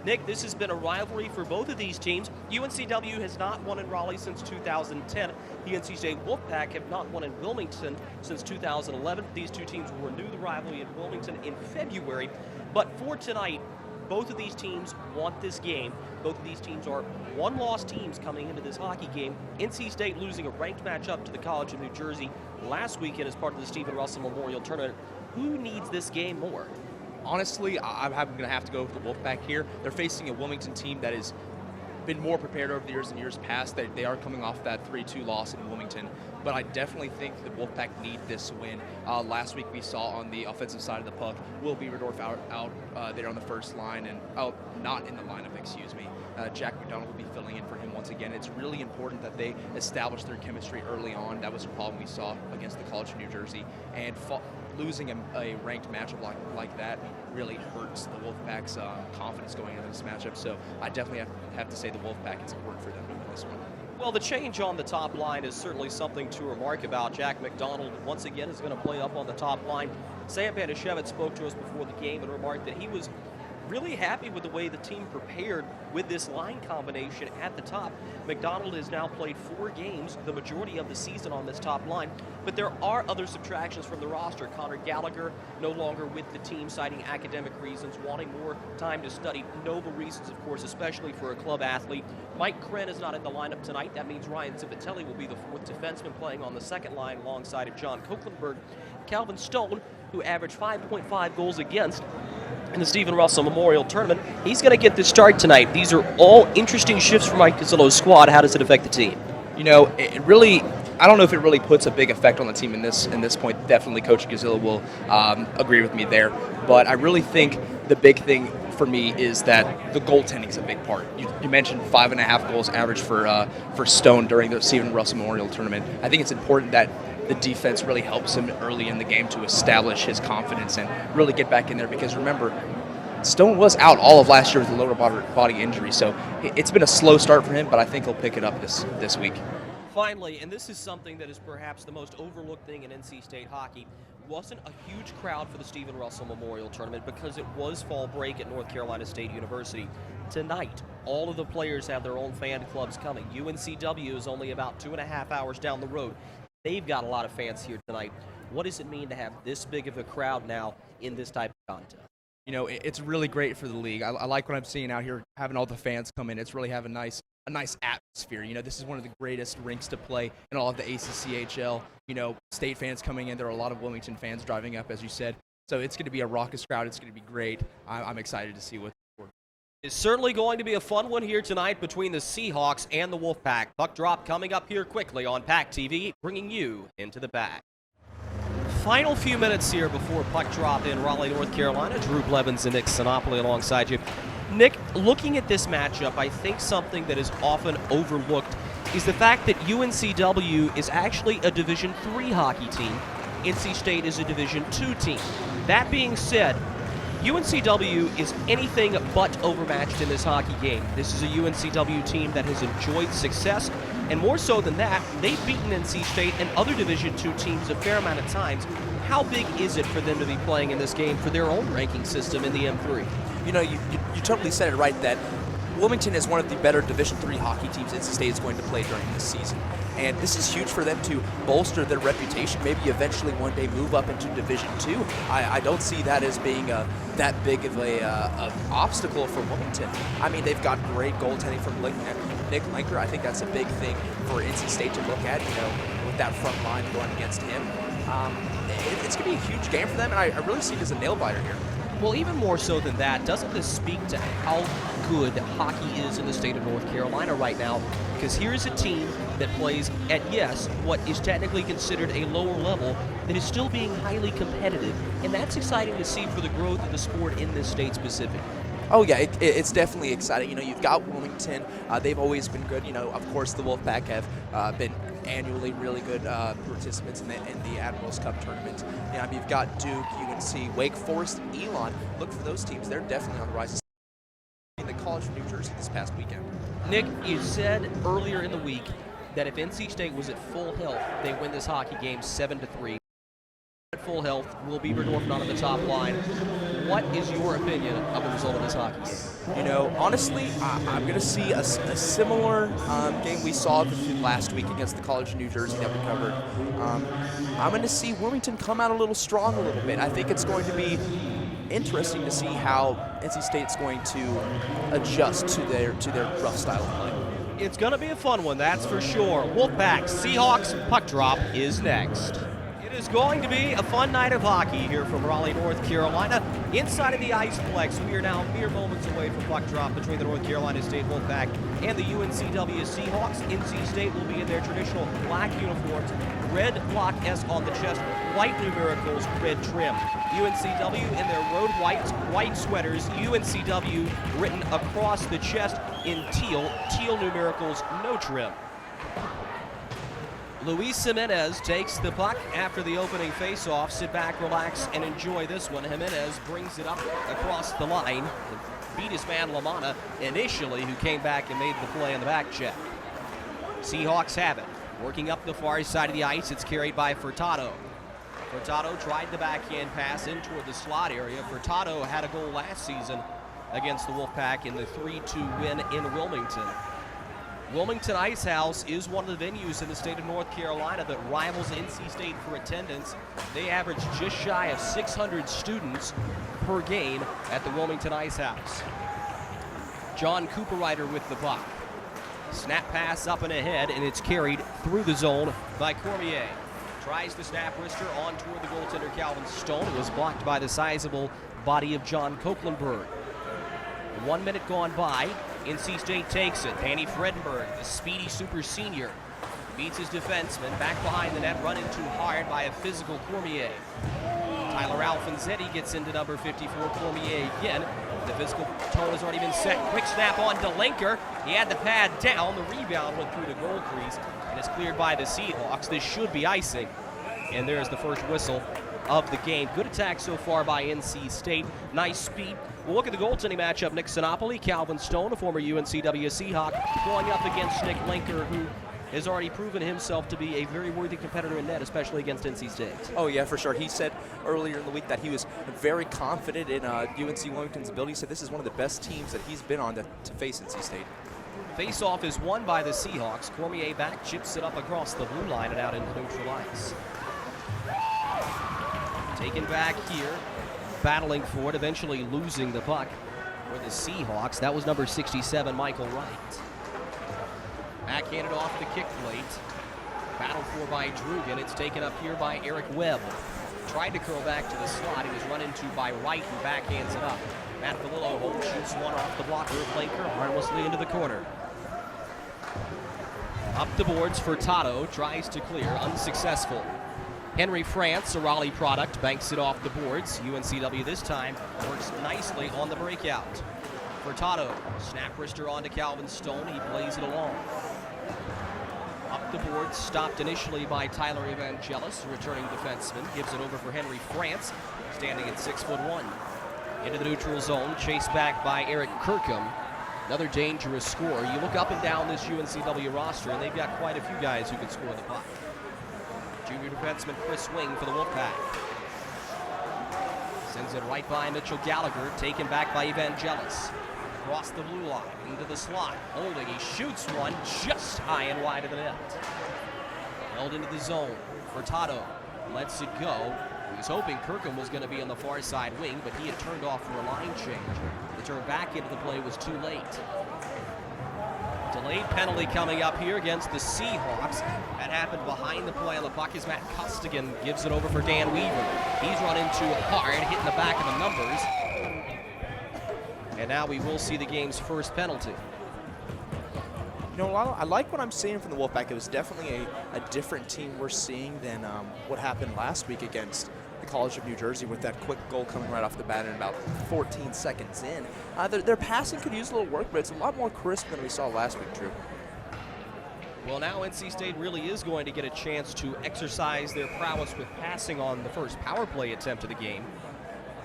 Nick, this has been a rivalry for both of these teams. UNCW has not won in Raleigh since 2010. The NC State Wolfpack have not won in Wilmington since 2011. These two teams will renew the rivalry in Wilmington in February. But for tonight, both of these teams want this game. Both of these teams are one-loss teams coming into this hockey game. NC State losing a ranked matchup to the College of New Jersey last weekend as part of the Stephen Russell Memorial Tournament. Who needs this game more? Honestly, I'm going to have to go with the Wolfpack here. They're facing a Wilmington team that has been more prepared over the years and years past. They are coming off that 3-2 loss in Wilmington, but I definitely think the Wolfpack need this win. Last week we saw on the offensive side of the puck, Will Beaverdorf out there on the first line, and not in the lineup, excuse me. Jack McDonald will be filling in for him once again. It's really important that they establish their chemistry early on. That was a problem we saw against the College of New Jersey, and losing a ranked matchup like that really hurts the Wolfpack's confidence going into this matchup. So I definitely have to say the Wolfpack, it's important for them to win this one. Well, the change on the top line is certainly something to remark about. Jack McDonald, once again, is going to play up on the top line. Sam Pandashevitz spoke to us before the game and remarked that he was really happy with the way the team prepared with this line combination at the top. McDonald has now played 4 games, the majority of the season on this top line, but there are other subtractions from the roster. Connor Gallagher no longer with the team, citing academic reasons, wanting more time to study. Noble reasons, of course, especially for a club athlete. Mike Kren is not in the lineup tonight. That means Ryan Zivitelli will be the 4th defenseman playing on the second line alongside of John Copelandberg. Calvin Stone, who averaged 5.5 goals against in the Stephen Russell Memorial Tournament, he's going to get the start tonight. These are all interesting shifts for Mike Casillo's squad. How does it affect the team? You know, it really, I don't know if it really puts a big effect on the team in this point. Definitely Coach Casillo will agree with me there. But I really think the big thing for me is that the goaltending is a big part. You mentioned 5.5 goals average for Stone during the Stephen Russell Memorial Tournament. I think it's important that the defense really helps him early in the game to establish his confidence and really get back in there, because remember, Stone was out all of last year with a lower body injury, so it's been a slow start for him, but I think he'll pick it up this week. Finally, and this is something that is perhaps the most overlooked thing in NC State hockey, wasn't a huge crowd for the Stephen Russell Memorial Tournament because it was fall break at North Carolina State University. Tonight, all of the players have their own fan clubs coming. UNCW is only about 2.5 hours down the road. They've got a lot of fans here tonight. What does it mean to have this big of a crowd now in this type of contest? You know, it's really great for the league. I like what I'm seeing out here, having all the fans come in. It's really having a nice atmosphere. You know, this is one of the greatest rinks to play in all of the ACCHL. You know, state fans coming in. There are a lot of Wilmington fans driving up, as you said. So it's going to be a raucous crowd. It's going to be great. I'm excited to see what. It's certainly going to be a fun one here tonight between the Seahawks and the Wolfpack. Puck drop coming up here quickly on PackTV, bringing you into the back. Final few minutes here before puck drop in Raleigh, North Carolina. Drew Blevins and Nick Sinopoli alongside you. Nick, looking at this matchup, I think something that is often overlooked is the fact that UNCW is actually a Division III hockey team. NC State is a Division II team. That being said, UNCW is anything but overmatched in this hockey game. This is a UNCW team that has enjoyed success, and more so than that, they've beaten NC State and other Division II teams a fair amount of times. How big is it for them to be playing in this game for their own ranking system in the M3? You know, you totally said it right that Wilmington is one of the better Division III hockey teams NC State is going to play during this season. And this is huge for them to bolster their reputation, maybe eventually one day move up into Division II. I don't see that as being that big of an obstacle for Wilmington. I mean, they've got great goaltending from Nick Lenker. I think that's a big thing for NC State to look at, you know, with that front line going against him. It's going to be a huge game for them, and I really see it as a nail-biter here. Well, even more so than that, doesn't this speak to how good hockey is in the state of North Carolina right now? Because here's a team that plays at, yes, what is technically considered a lower level that is still being highly competitive. And that's exciting to see for the growth of the sport in this state specific. Oh, yeah, it's definitely exciting. You know, you've got Wilmington. They've always been good. You know, of course, the Wolfpack have been annually really good participants in the Admirals Cup tournament. You know, you've got Duke, UNC, Wake Forest, Elon. Look for those teams. They're definitely on the rise. In the College of New Jersey this past weekend. Nick, you said earlier in the week that if NC State was at full health, they win this hockey game 7-3. At full health, Will Beaverdorf not on the top line. what is your opinion of the result of this hockey game? You know, honestly, I'm going to see a similar game we saw last week against the College of New Jersey that we covered. I'm going to see Wilmington come out a little strong a little bit. I think it's going to be interesting to see how NC State's going to adjust to their rough style of play. It's going to be a fun one, that's for sure. Wolfpack Seahawks puck drop is next. It is going to be a fun night of hockey here from Raleigh, North Carolina. Inside of the Iceplex, we are now mere moments away from puck drop between the North Carolina State Wolfpack and the UNCW Seahawks. NC State will be in their traditional black uniforms, red block S on the chest, white numericals, red trim. UNCW in their road whites, white sweaters, UNCW written across the chest in teal numericals, no trim. Luis Jimenez takes the puck after the opening faceoff. Sit back, relax, and enjoy this one. Jimenez brings it up across the line. Beat his man Lamanna initially, who came back and made the play on the back check. Seahawks have it. Working up the far side of the ice, it's carried by Furtado. Furtado tried the backhand pass in toward the slot area. Furtado had a goal last season against the Wolfpack in the 3-2 win in Wilmington. Wilmington Ice House is one of the venues in the state of North Carolina that rivals NC State for attendance. They average just shy of 600 students per game at the Wilmington Ice House. John Cooperrider with the puck. Snap pass up and ahead, and it's carried through the zone by Cormier. Tries the snap wrister on toward the goaltender Calvin Stone. It was blocked by the sizable body of John Copelandberg. 1 minute gone by. NC State takes it. Danny Fredenberg, the speedy super senior, beats his defenseman. Back behind the net, run in too hard by a physical Cormier. Tyler Alfonsetti gets into number 54, Cormier again. The physical tone has already been set. Quick snap on DeLinker. He had the pad down. The rebound went through the goal crease and is cleared by the Seahawks. This should be icing. And there's the first whistle of the game. Good attack so far by NC State. Nice speed. We'll look at the goaltending matchup. Nick Sinopoli, Calvin Stone, a former UNCW Seahawk, going up against Nick Linker, who has already proven himself to be a very worthy competitor in net, especially against NC State. Oh, yeah, for sure. He said earlier in the week that he was very confident in UNC Wilmington's ability. He said this is one of the best teams that he's been on to face NC State. Face-off is won by the Seahawks. Cormier back, chips it up across the blue line and out into neutral ice. Taken back here, battling for it, eventually losing the puck for the Seahawks. That was number 67, Michael Wright. Backhanded off the kick plate. Battled for by Drugan. It's taken up here by Eric Webb. Tried to curl back to the slot. He was run into by Wright, who backhands it up. Matt Valillo home shoots one off the blocker of Linker, harmlessly into the corner. Up the boards for Furtado, tries to clear, unsuccessful. Henry France, a Raleigh product, banks it off the boards. UNCW this time works nicely on the breakout. Furtado, snap wrister on to Calvin Stone. He plays it along. Up the boards, stopped initially by Tyler Evangelis, returning defenseman. Gives it over for Henry France, standing at 6'1". Into the neutral zone, chased back by Eric Kirkham. Another dangerous scorer. You look up and down this UNCW roster, and they've got quite a few guys who can score the puck. Junior defenseman Chris Wing for the Wolfpack. Sends it right by Mitchell Gallagher, taken back by Evangelis. Across the blue line, into the slot. Holding, he shoots one just high and wide of the net. Held into the zone. Furtado lets it go. He was hoping Kirkham was going to be on the far side wing, but he had turned off for a line change. The turn back into the play was too late. Delayed penalty coming up here against the Seahawks. That happened behind the play on the puck as Matt Costigan gives it over for Dan Weaver. He's run into hard, hitting the back of the numbers. And now we will see the game's first penalty. You know, I like what I'm seeing from the Wolfpack. It was definitely a different team we're seeing than what happened last week against the College of New Jersey with that quick goal coming right off the bat in about 14 seconds in. Their passing could use a little work, but it's a lot more crisp than we saw last week, Drew. Well, now NC State really is going to get a chance to exercise their prowess with passing on the first power play attempt of the game.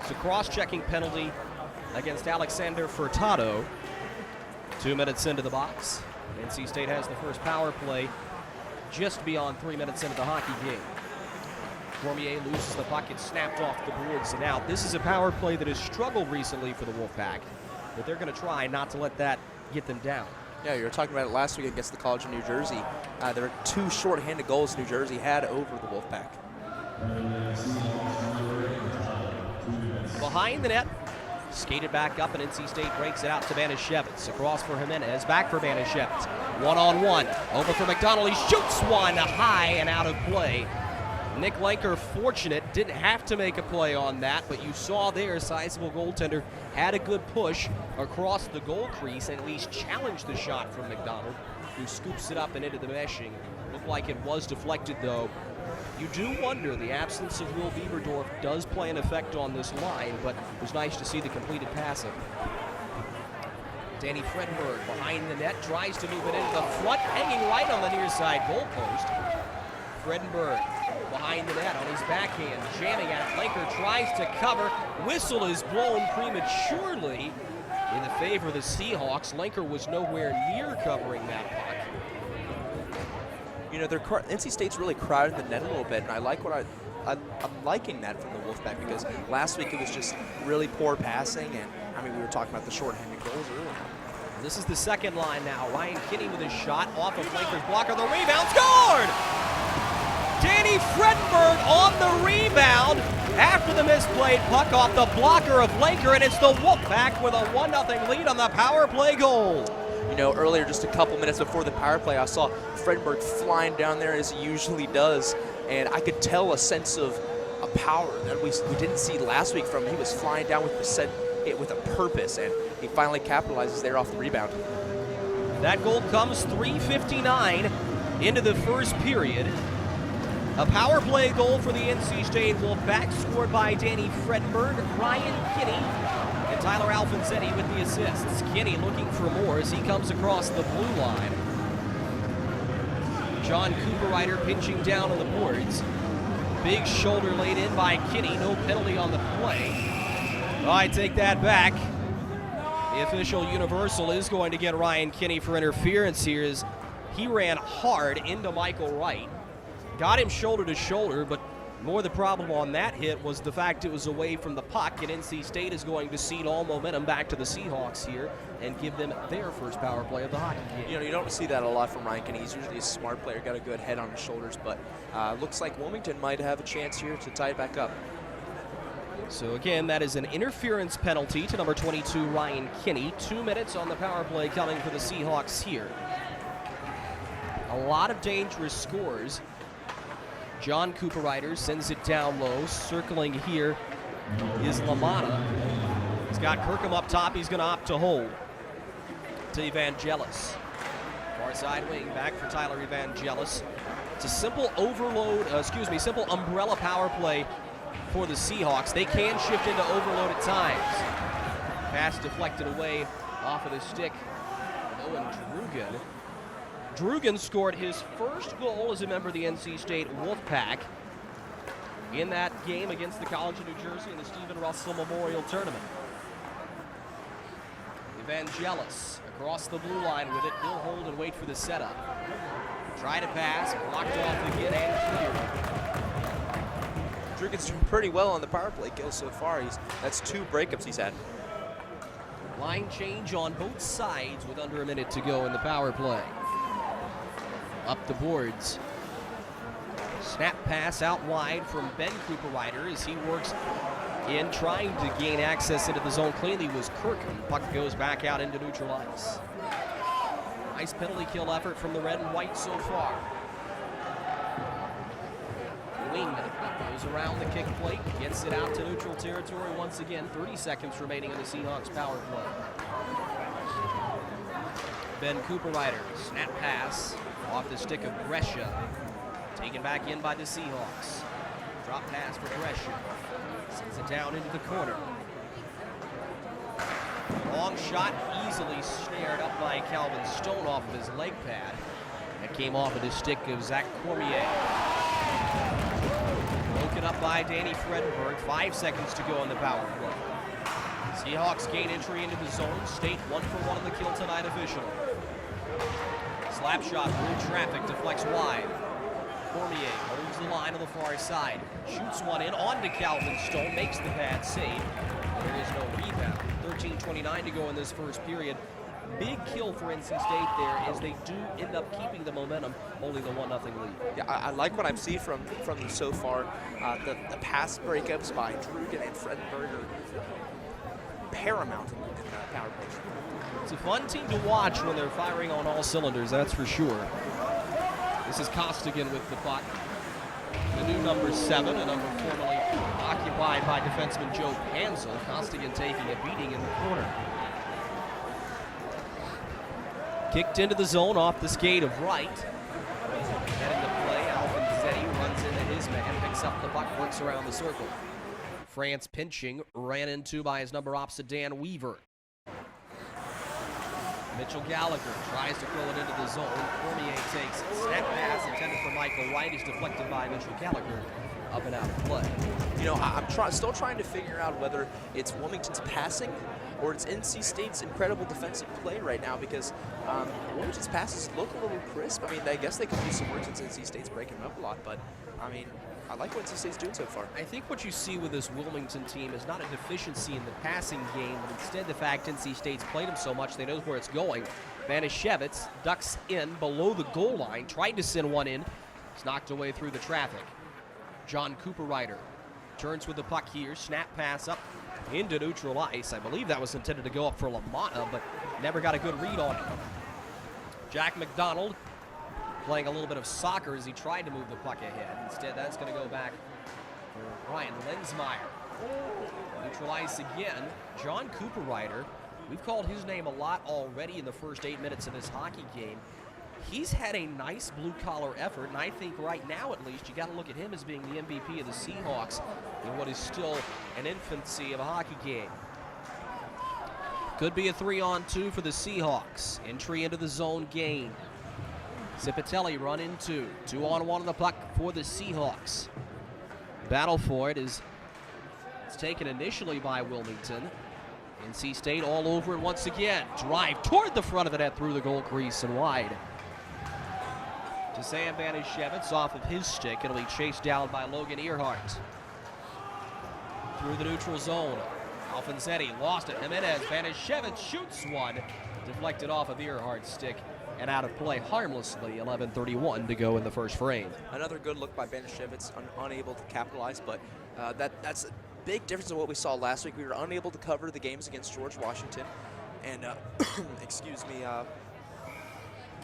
It's a cross-checking penalty against Alexander Furtado. 2 minutes into the box. NC State has the first power play just beyond 3 minutes into the hockey game. Cormier loses the puck. It's snapped off the boards and out. This is a power play that has struggled recently for the Wolfpack, but they're going to try not to let that get them down. Yeah, you were talking about it last week against the College of New Jersey. There were 2 shorthanded goals New Jersey had over the Wolfpack. Behind the net, skated back up, and NC State breaks it out to Banashevitz. Across for Jimenez, back for Banashevitz. One-on-one, over for McDonald. He shoots one high and out of play. Nick Lenker fortunate, didn't have to make a play on that, but you saw there, sizable goaltender had a good push across the goal crease and at least challenged the shot from McDonald, who scoops it up and into the meshing. Looked like it was deflected though. You do wonder, the absence of Will Bieberdorf does play an effect on this line, but it was nice to see the completed passing. Danny Fredenberg behind the net, tries to move it into the front, hanging right on the near side goalpost. Fredenberg behind the net on his backhand, jamming at it. Lenker tries to cover. Whistle is blown prematurely in the favor of the Seahawks. Lenker was nowhere near covering that puck. You know, NC State's really crowded the net a little bit, and I like what I'm liking that from the Wolfpack, because last week it was just really poor passing, and I mean, we were talking about the shorthanded goals earlier. This is the second line now. Ryan Kinney with his shot off of Lenker's blocker. The rebound, scored! Danny Fredenberg on the rebound after the misplayed puck off the blocker of Lenker, and it's the Wolfpack with a 1-0 lead on the power play goal. You know, earlier, just a couple minutes before the power play, I saw Fredenberg flying down there as he usually does, and I could tell a sense of a power that we didn't see last week from him. He was flying down with a purpose, and he finally capitalizes there off the rebound. That goal comes 3:59 into the first period. A power play goal for the NC State Wolfpack, scored by Danny Fredenberg, Ryan Kinney, and Tyler Alfonsetti with the assists. Kinney looking for more as he comes across the blue line. John Cooperrider pinching down on the boards. Big shoulder laid in by Kinney, no penalty on the play. Oh, I take that back. The official universal is going to get Ryan Kinney for interference here as he ran hard into Michael Wright. Got him shoulder to shoulder, but more the problem on that hit was the fact it was away from the puck, and NC State is going to cede all momentum back to the Seahawks here and give them their first power play of the hockey game. You know, you don't see that a lot from Ryan Kinney. He's usually a smart player, got a good head on his shoulders, but looks like Wilmington might have a chance here to tie it back up. So again, that is an interference penalty to number 22, Ryan Kinney. 2 minutes on the power play coming for the Seahawks here. A lot of dangerous scores. John Cooperrider sends it down low. Circling here is LaManna. He's got Kirkham up top. He's going to opt to hold to Evangelis. Far side wing back for Tyler Evangelis. It's a simple simple umbrella power play for the Seahawks. They can shift into overload at times. Pass deflected away off of the stick of Owen Drugan. Drugan scored his first goal as a member of the NC State Wolfpack in that game against the College of New Jersey in the Stephen Russell Memorial Tournament. Evangelis across the blue line with it. He'll hold and wait for the setup. Try to pass, blocked off again and cleared. Drugan's doing pretty well on the power play kill so far. That's 2 breakups he's had. Line change on both sides with under a minute to go in the power play. Up the boards. Snap pass out wide from Ben Cooperrider as he works in trying to gain access into the zone. Cleanly was Kirkham. Puck goes back out into neutral ice. Nice penalty kill effort from the red and white so far. Wingman goes around the kick plate, gets it out to neutral territory once again. 30 seconds remaining in the Seahawks power play. Ben Cooperrider, snap pass off the stick of Brescia. Taken back in by the Seahawks. Drop pass for Brescia. Sends it down into the corner. Long shot, easily snared up by Calvin Stone off of his leg pad. That came off of the stick of Zach Cormier. Broken up by Danny Fredenberg. 5 seconds to go on the power play. Seahawks gain entry into the zone. State 1-for-1 in the kill tonight officially. Slap shot through traffic, deflects wide. Cormier holds the line on the far side. Shoots one in onto Calvin Stone. Makes the pad save. There is no rebound. 13:29 to go in this first period. Big kill for NC State there as they do end up keeping the momentum, holding the 1-0 lead. Yeah, I like what I've seen from them so far. The pass breakups by Drugan and Fredenberger, paramount in power play. It's a fun team to watch when they're firing on all cylinders, that's for sure. This is Costigan with the puck. The new number 7, a number formerly occupied by defenseman Joe Hansel. Costigan taking a beating in the corner. Kicked into the zone off the skate of Wright. Heading to play, Alvin runs into his man, picks up the puck, works around the circle. France pinching, ran into by his number opposite Dan Weaver. Mitchell Gallagher tries to throw it into the zone. Cormier takes it. Snap pass intended for Michael Wright is deflected by Mitchell Gallagher. Up and out of play. You know, I'm still trying to figure out whether it's Wilmington's passing or it's NC State's incredible defensive play right now, because Wilmington's passes look a little crisp. I mean, I guess they could use some work since NC State's breaking them up a lot, but I mean, I like what NC State's doing so far. I think what you see with this Wilmington team is not a deficiency in the passing game, but instead the fact NC State's played them so much they know where it's going. Vanishevitz ducks in below the goal line, tried to send one in. It's knocked away through the traffic. John Cooper-Ryder turns with the puck here, snap pass up into neutral ice. I believe that was intended to go up for LaMotta, but never got a good read on it. Jack McDonald playing a little bit of soccer as he tried to move the puck ahead. Instead, that's going to go back for Ryan Lensmeyer. Neutral ice again. John Cooper-Ryder, we've called his name a lot already in the first 8 minutes of this hockey game. He's had a nice blue-collar effort, and I think right now, at least, you got to look at him as being the MVP of the Seahawks in what is still an infancy of a hockey game. Could be a 3-on-2 for the Seahawks. Entry into the zone gain. Zipitelli run into 2-on-1 on the puck for the Seahawks. Battle for it is it's taken initially by Wilmington. NC State all over it once again. Drive toward the front of the net through the goal crease and wide. To Sam Vanishevitz off of his stick. It'll be chased down by Logan Earhart. Through the neutral zone. Alfonsetti lost it. Jimenez. Vanishevitz shoots one. Deflected off of Earhart's stick and out of play harmlessly. 11:31 to go in the first frame. Another good look by Vanishevitz, unable to capitalize, but that's a big difference in what we saw last week. We were unable to cover the games against George Washington and, excuse me,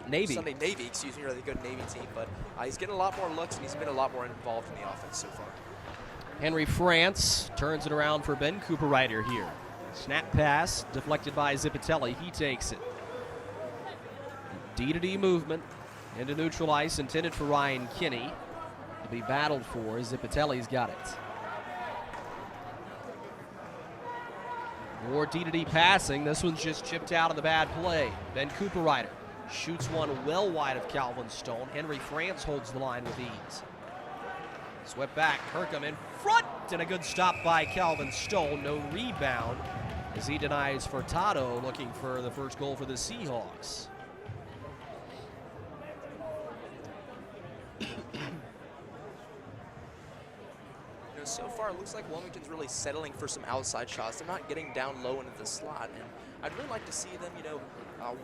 Navy. Sunday Navy, excuse me, really good Navy team, but he's getting a lot more looks and he's been a lot more involved in the offense so far. Henry France turns it around for Ben Cooper-Ryder here. Snap pass deflected by Zipitelli. He takes it. D-to-D movement into neutral ice intended for Ryan Kinney. To be battled for. Zipitelli's got it. More D-to-D passing. This one's just chipped out of the bad play. Ben Cooper-Ryder shoots one well wide of Calvin Stone. Henry France holds the line with ease. Swept back. Kirkham in front. And a good stop by Calvin Stone. No rebound as he denies Furtado, looking for the first goal for the Seahawks. So far, it looks like Wilmington's really settling for some outside shots. They're not getting down low into the slot, and I'd really like to see them,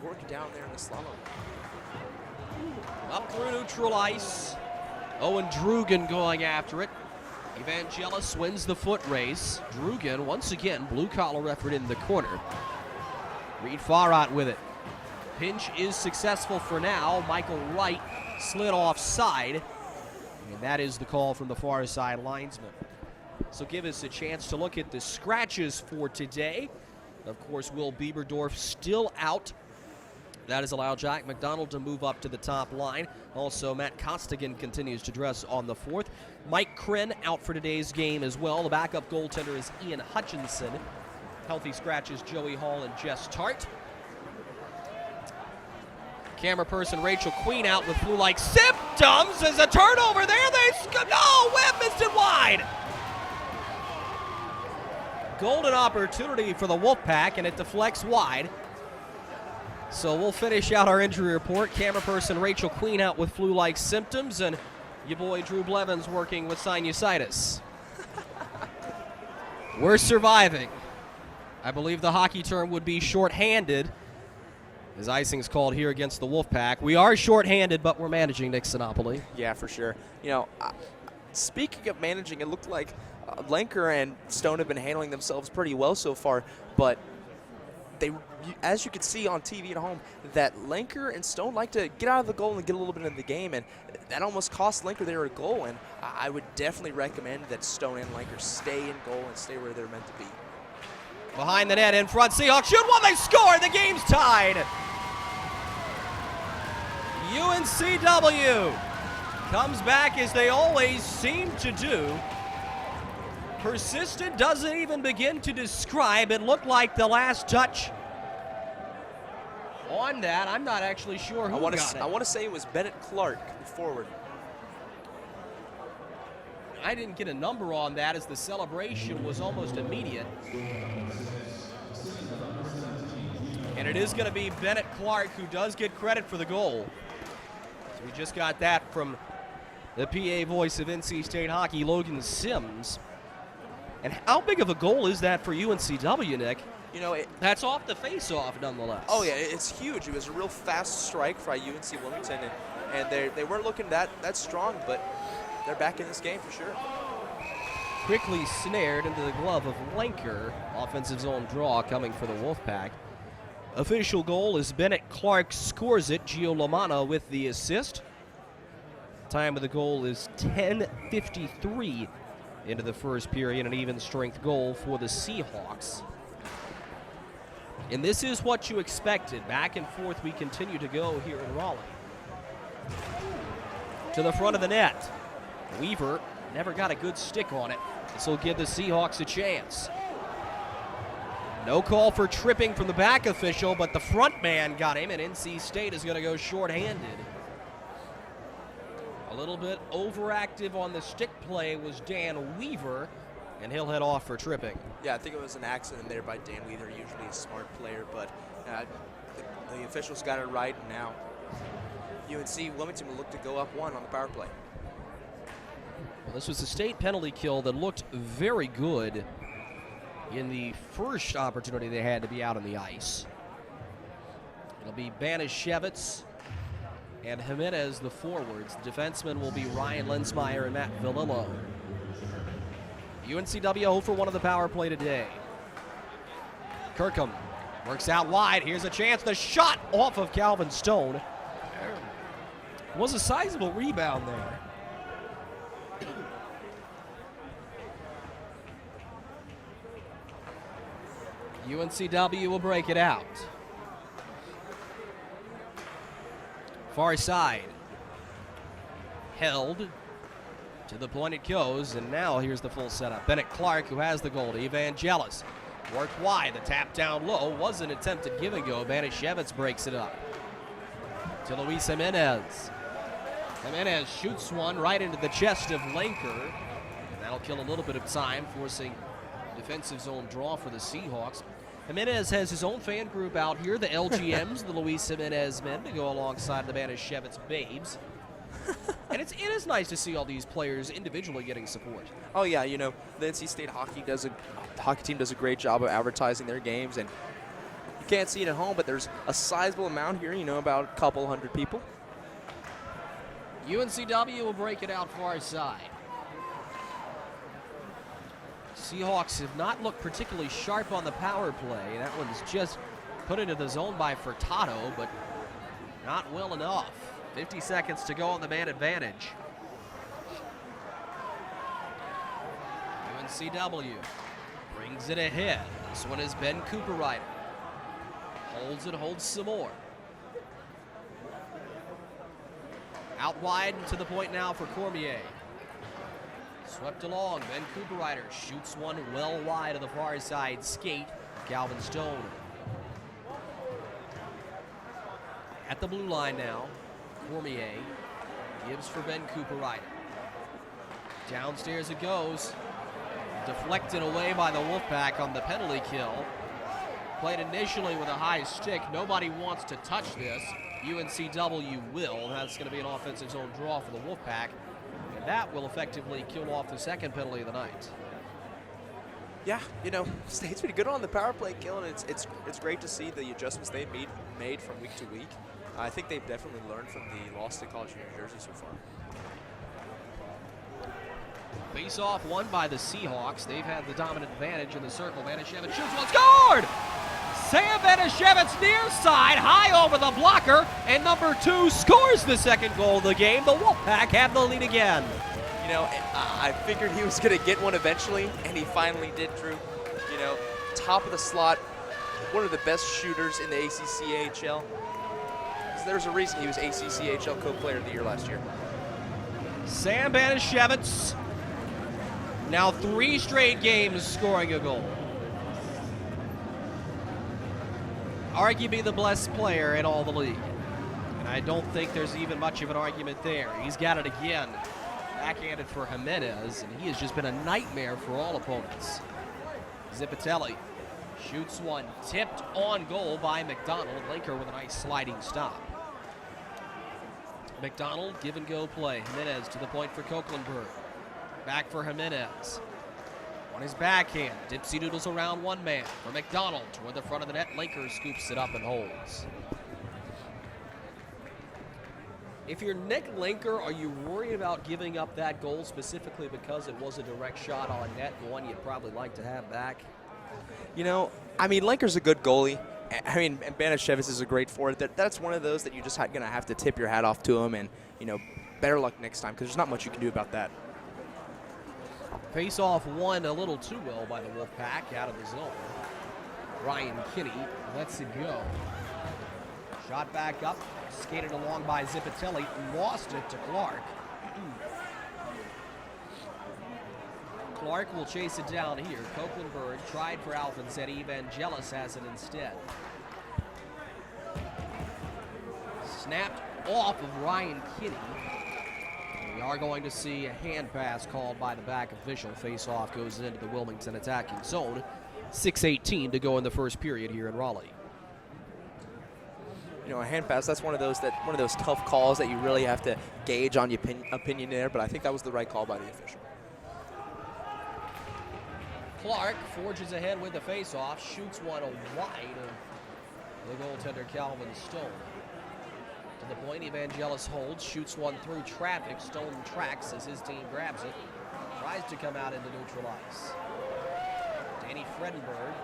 work down there in the slot. Up through neutral ice. Owen Drugan going after it. Evangelis wins the foot race. Drugan, once again, blue-collar effort in the corner. Reed Farrat with it. Pinch is successful for now. Michael Wright slid offside. And that is the call from the far side linesman. So give us a chance to look at the scratches for today. Of course, Will Bieberdorf still out. That has allowed Jack McDonald to move up to the top line. Also, Matt Costigan continues to dress on the fourth. Mike Krenn out for today's game as well. The backup goaltender is Ian Hutchinson. Healthy scratches Joey Hall and Jess Tart. Camera person Rachel Queen out with flu-like symptoms. There's a turnover there. No, Webb missed it wide. Golden opportunity for the Wolfpack, and it deflects wide. So we'll finish out our injury report. Camera person Rachel Queen out with flu-like symptoms, and Your boy Drew Blevins working with sinusitis. We're surviving. I believe the hockey term would be shorthanded, as icing's called here against the Wolfpack. We are shorthanded, but we're managing, Nick Sinopoli. Yeah, for sure. You know, speaking of managing, it looked like Lenker and Stone have been handling themselves pretty well so far, but as you can see on TV at home, that Lenker and Stone like to get out of the goal and get a little bit in the game, and that almost cost Lenker their goal, and I would definitely recommend that Stone and Lenker stay in goal and stay where they're meant to be. Behind the net, in front, Seahawks shoot one, they score, the game's tied. UNCW comes back as they always seem to do. Persistent doesn't even begin to describe. It looked like the last touch on that. I'm not actually sure who got it. I want to say it was Bennett Clark, the forward. I didn't get a number on that as the celebration was almost immediate. And it is going to be Bennett Clark who does get credit for the goal. So we just got that from the PA voice of NC State hockey, Logan Sims. And how big of a goal is that for UNCW, Nick? You know, that's off the face-off, nonetheless. Oh, yeah, it's huge. It was a real fast strike for UNC Wilmington, and they weren't looking that strong, but they're back in this game for sure. Quickly snared into the glove of Lenker. Offensive zone draw coming for the Wolfpack. Official goal is Bennett Clark scores it. Gio Lamana with the assist. Time of the goal is 10:53 into the first period. An even strength goal for the Seahawks. And this is what you expected. Back and forth we continue to go here in Raleigh. To the front of the net. Weaver never got a good stick on it. This will give the Seahawks a chance. No call for tripping from the back official, but the front man got him, and NC State is going to go shorthanded. A little bit overactive on the stick play was Dan Weaver, and he'll head off for tripping. Yeah, I think it was an accident there by Dan Weaver, usually a smart player, but the officials got it right, and now UNC Wilmington will look to go up 1 on the power play. Well, this was a state penalty kill that looked very good in the first opportunity they had to be out on the ice. It'll be Banishevitz and Jimenez, the forwards. The defensemen will be Ryan Lensmeyer and Matt Villillo. UNCW 0 for 1 of the power play today. Kirkham works out wide. Here's a chance. The shot off of Calvin Stone. Was a sizable rebound there. UNCW will break it out. Far side. Held. To the point it goes, and now here's the full setup. Bennett Clark, who has the goal to Evangelis. Worked wide. The tap down low was an attempted give and go. Banishevitz breaks it up. To Luis Jimenez. Jimenez shoots one right into the chest of Lenker. And that'll kill a little bit of time, forcing defensive zone draw for the Seahawks. Jimenez has his own fan group out here, the LGMs, the Luis Jimenez men, to go alongside the Banishevitz babes. And it is nice to see all these players individually getting support. Oh yeah, you know, the NC State hockey team does a great job of advertising their games, and you can't see it at home, but there's a sizable amount here, you know, about a couple hundred people. UNCW will break it out far side. Seahawks have not looked particularly sharp on the power play. That one's just put into the zone by Furtado, but not well enough. 50 seconds to go on the man advantage. UNCW brings it ahead. This one is Ben Cooperrider. Holds it, holds some more. Out wide to the point now for Cormier. Swept along, Ben Cooperrider shoots one well wide of the far side skate. Calvin Stone. At the blue line now, Cormier gives for Ben Cooperrider. Downstairs it goes. Deflected away by the Wolfpack on the penalty kill. Played initially with a high stick. Nobody wants to touch this. UNCW will. That's going to be an offensive zone draw for the Wolfpack. that will effectively kill off the second penalty of the night. Yeah, you know, State's pretty good on the power play kill, and it's great to see the adjustments they've made from week to week. I think they've definitely learned from the loss to College of New Jersey so far. Face-off won by the Seahawks. They've had the dominant advantage in the circle. Vanashevich shoots one, scored! Sam Vanashevich near side, high over the blocker, and number 2 scores the second goal of the game. The Wolfpack have the lead again. You know, I figured he was going to get one eventually, and he finally did, Drew. You know, top of the slot, one of the best shooters in the ACCHL. There's a reason he was ACCHL Co-Player of the Year last year. Sam Vanashevich, now 3 straight games scoring a goal. Arguably the best player in all the league. And I don't think there's even much of an argument there. He's got it again. Backhanded for Jimenez, and he has just been a nightmare for all opponents. Zipatelli shoots one, tipped on goal by McDonald. Linker with a nice sliding stop. McDonald, give and go play. Jimenez to the point for Coquelenberg. Back for Jimenez. On his backhand, dipsy doodles around one man for McDonald toward the front of the net. Linker scoops it up and holds. If you're Nick Linker, are you worried about giving up that goal specifically because it was a direct shot on net, one you'd probably like to have back? You know, I mean, Linker's a good goalie. I mean, and Banashevitz is a great forward. That's one of those that you're just going to have to tip your hat off to him, and, you know, better luck next time because there's not much you can do about that. Face-off won a little too well by the Wolfpack out of the zone. Ryan Kinney lets it go. Shot back up, skated along by Zipatelli, lost it to Clark. Clark will chase it down here. Coquelenberg tried for Alfonsetti. Evangelis has it instead. Snapped off of Ryan Kinney. We are going to see a hand pass called by the back official. Face-off goes into the Wilmington attacking zone. 6:18 to go in the first period here in Raleigh. You know, a hand pass, that's one of those tough calls that you really have to gauge on your opinion there, but I think that was the right call by the official. Clark forges ahead with the face-off, shoots one wide of the goaltender Calvin Stone. To the point, Evangelis holds, shoots one through traffic. Stone tracks as his team grabs it, tries to come out into neutral ice. Danny Fredenberg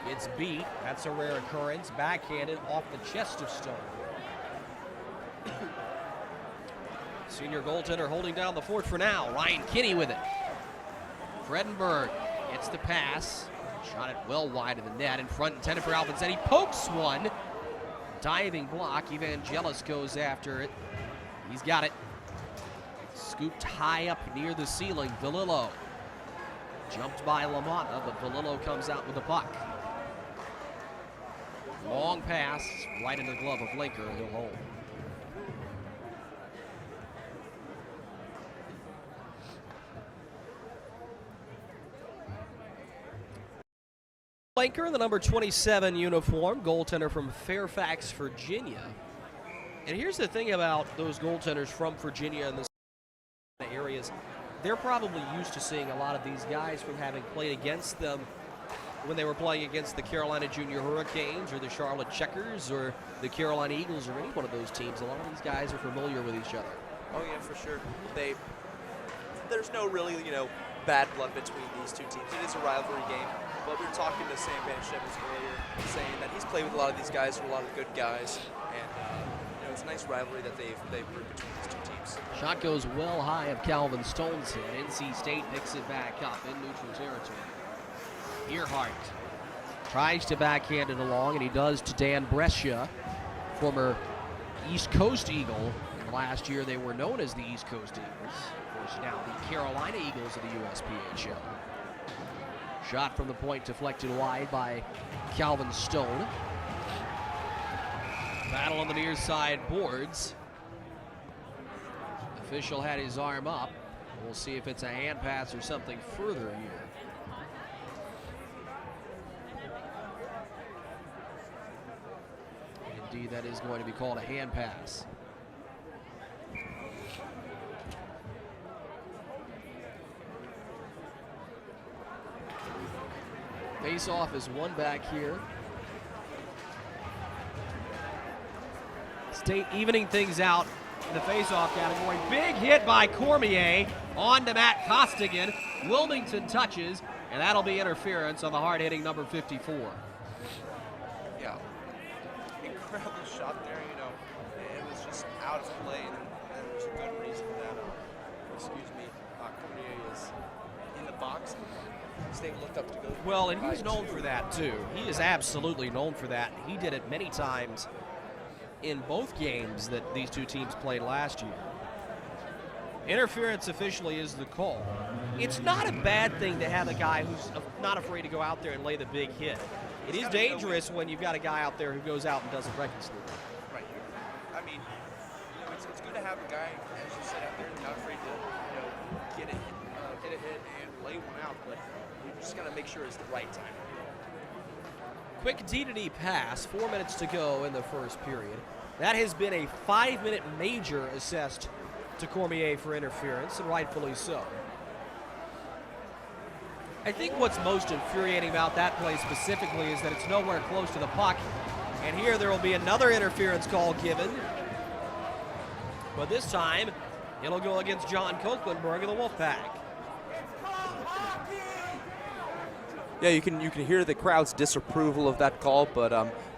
gets beat. That's a rare occurrence. Backhanded off the chest of Stone. Senior goaltender holding down the fort for now. Ryan Kinney with it. Fredenberg gets the pass. Shot it well wide of the net. In front, intended for Alfonsetti. Pokes one. Diving block. Evangelis goes after it. He's got it. Scooped high up near the ceiling. Valillo. Jumped by LaMotta, but Valillo comes out with the puck. Long pass, right in the glove of Linker, he'll hold. Linker, the number 27 uniform, goaltender from Fairfax, Virginia. And here's the thing about those goaltenders from Virginia and the areas. They're probably used to seeing a lot of these guys from having played against them when they were playing against the Carolina Junior Hurricanes or the Charlotte Checkers or the Carolina Eagles or any one of those teams. A lot of these guys are familiar with each other. Oh yeah, for sure. There's no really, you know, bad blood between these two teams. It is a rivalry game. But we were talking to Sam Banashevitz earlier, saying that he's played with a lot of these guys, a lot of good guys, and you know, it's a nice rivalry that they've brewed between these two teams. Shot goes well high of Calvin Stone's head. NC State picks it back up in neutral territory. Earhart tries to backhand it along, and he does to Dan Brescia, former East Coast Eagle. And last year they were known as the East Coast Eagles. Of course, now the Carolina Eagles of the USPHL. Shot from the point deflected wide by Calvin Stone. Battle on the near side boards. Official had his arm up. We'll see if it's a hand pass or something further here. Indeed, that is going to be called a hand pass. Face-off is one back here. State evening things out in the face-off category. Big hit by Cormier on to Matt Costigan. Wilmington touches, and that'll be interference on the hard-hitting number 54. Yeah. Incredible shot there, you know. It was just out of play, and there's a good reason that, Cormier is in the box. State looked up to go. Well, and he's known for that, too. He is absolutely known for that. He did it many times in both games that these two teams played last year. Interference officially is the call. It's not a bad thing to have a guy who's not afraid to go out there and lay the big hit. It is dangerous when you've got a guy out there who goes out and does it recklessly. Right. I mean, it's good to have a guy, as you said, out there not afraid to, get a hit and lay one out, but you just got to make sure it's the right time. Quick D-to-D pass, 4 minutes to go in the first period. That has been a 5-minute major assessed to Cormier for interference, and rightfully so. I think what's most infuriating about that play specifically is that it's nowhere close to the puck. And here there will be another interference call given. But this time, it'll go against John Kochlenberg of the Wolfpack. Yeah, you can hear the crowd's disapproval of that call, but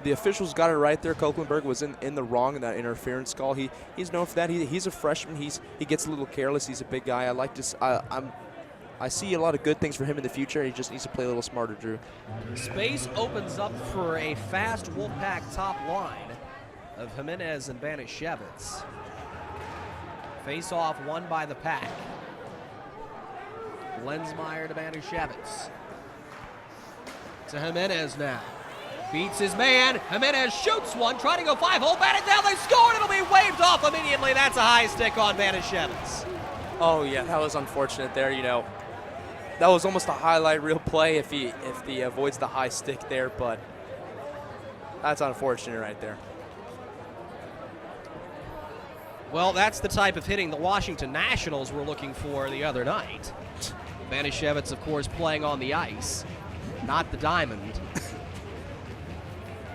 the officials got it right there. Kochlenberg was in the wrong in that interference call. He's known for that. He's a freshman. He gets a little careless. He's a big guy. I see a lot of good things for him in the future. He just needs to play a little smarter, Drew. Space opens up for a fast Wolfpack top line of Jimenez and Banishevitz. Face-off won by the Pack. Lensmeyer to Banishevitz. To Jimenez now. Beats his man. Jimenez shoots one, trying to go 5-hole, bat it down, they score, and it'll be waved off immediately. That's a high stick on Banishevitz. Oh yeah, that was unfortunate there. That was almost a highlight reel play if he avoids the high stick there, but that's unfortunate right there. Well, that's the type of hitting the Washington Nationals were looking for the other night. Banishevitz, of course, playing on the ice, not the diamond.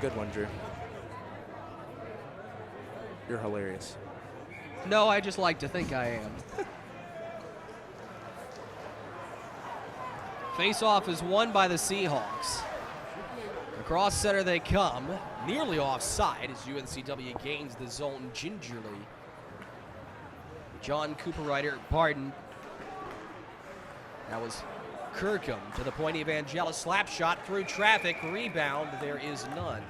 Good one, Drew. You're hilarious. No, I just like to think I am. Face-off is won by the Seahawks. Across center they come, nearly offside as UNCW gains the zone gingerly. John Cooperrider, pardon. That was Kirkham to the point. Evangelis, slap shot through traffic, rebound, there is none.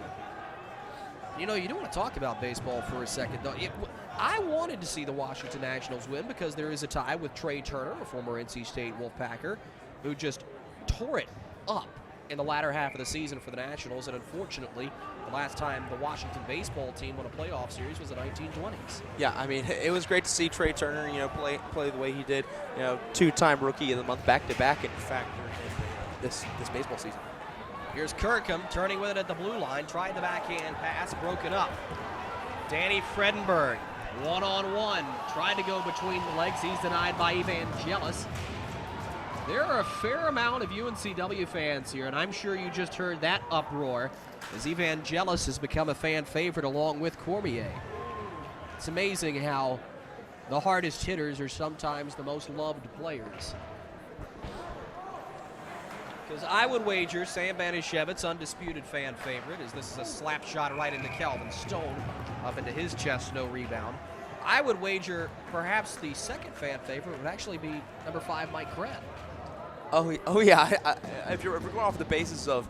You do want to talk about baseball for a second, though. I wanted to see the Washington Nationals win because there is a tie with Trey Turner, a former NC State Wolfpacker, who just tore it up in the latter half of the season for the Nationals, and unfortunately, the last time the Washington baseball team won a playoff series was the 1920s. Yeah, I mean, it was great to see Trey Turner, play the way he did. Two-time Rookie of the Month back-to-back, in fact, this baseball season. Here's Kirkham turning with it at the blue line, tried the backhand pass, broken up. Danny Fredenberg, one-on-one, tried to go between the legs. He's denied by Evangelis. There are a fair amount of UNCW fans here, and I'm sure you just heard that uproar as Evangelis has become a fan favorite along with Cormier. It's amazing how the hardest hitters are sometimes the most loved players. Because I would wager Sam Banishevitz, undisputed fan favorite, as this is a slap shot right into Calvin Stone, up into his chest, no rebound. I would wager perhaps the second fan favorite would actually be number 5, Mike Kren. Oh yeah. If we're going off the basis of,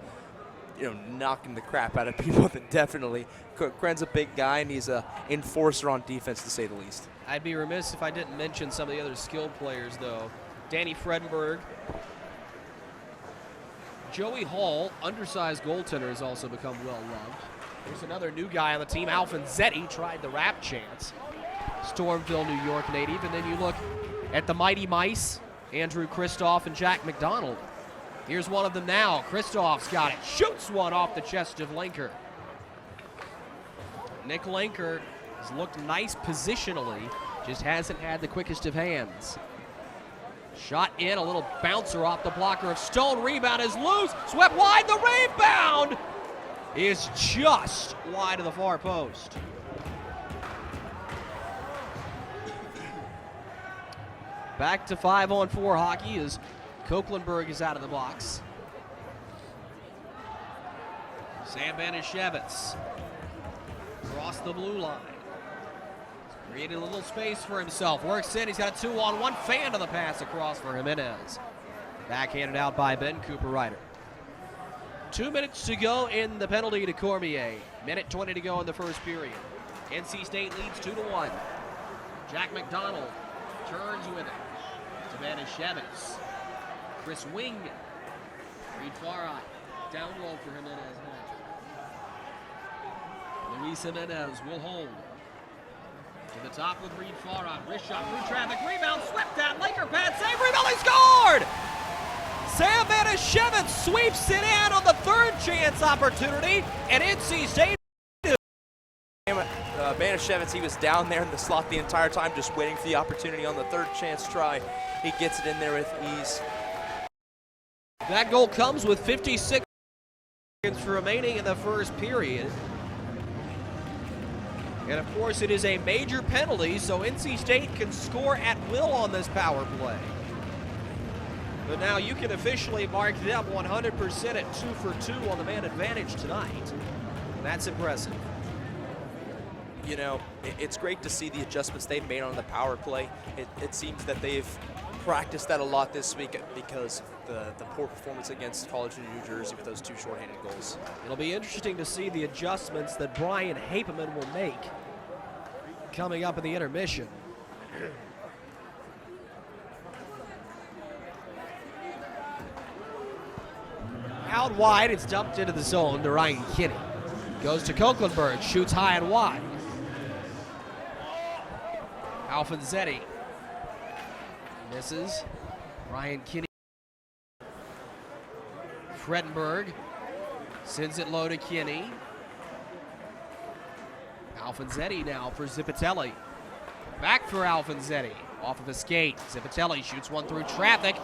knocking the crap out of people, then definitely Kren's a big guy and he's a enforcer on defense, to say the least. I'd be remiss if I didn't mention some of the other skilled players, though. Danny Fredenberg, Joey Hall, undersized goaltender, has also become well loved. There's another new guy on the team, Alfonzetti, tried the rap chance. Stormville, New York native, and then you look at the Mighty Mice. Andrew Kristoff and Jack McDonald. Here's one of them now. Kristoff's got it. Shoots one off the chest of Lenker. Nick Lenker has looked nice positionally, just hasn't had the quickest of hands. Shot in, a little bouncer off the blocker of Stone. Rebound is loose, swept wide. The rebound is just wide of the far post. Back to 5-on-4 hockey as Koeklenberg is out of the box. Sam Banishevitz across the blue line. Created a little space for himself. Works in. He's got a 2-on-1 fan to the pass across for Jimenez. Backhanded out by Ben Cooper-Ryder. 2 minutes to go in the penalty to Cormier. Minute 20 to go in the first period. NC State leads 2-1. Jack McDonald turns with it to Banishevitz. Chris Wing. Reed Farah. Down low for Jimenez now. Luis Jimenez will hold. To the top with Reed Farah. Wrist shot through traffic. Rebound swept at. Laker pad save. Rebound. He scored! Sam Banishevitz sweeps it in on the third chance opportunity. And NC State. Banishevitz, he was down there in the slot the entire time, just waiting for the opportunity on the third chance try. He gets it in there with ease. That goal comes with 56 seconds remaining in the first period. And of course, it is a major penalty, so NC State can score at will on this power play. But now you can officially mark them 100% at 2 for 2 on the man advantage tonight. That's impressive. You know, it's great to see the adjustments they've made on the power play. It seems that they've practiced that a lot this week because of the poor performance against College of New Jersey with those 2 shorthanded goals. It'll be interesting to see the adjustments that Brian Hapeman will make coming up in the intermission. Out wide, it's dumped into the zone to Ryan Kinney. Goes to Koeklenberg, shoots high and wide. Alfonsetti misses. Ryan Kinney. Fredenberg sends it low to Kinney. Alfonsetti now for Zipitelli. Back for Alfonsetti. Off of a skate. Zipitelli shoots one through traffic.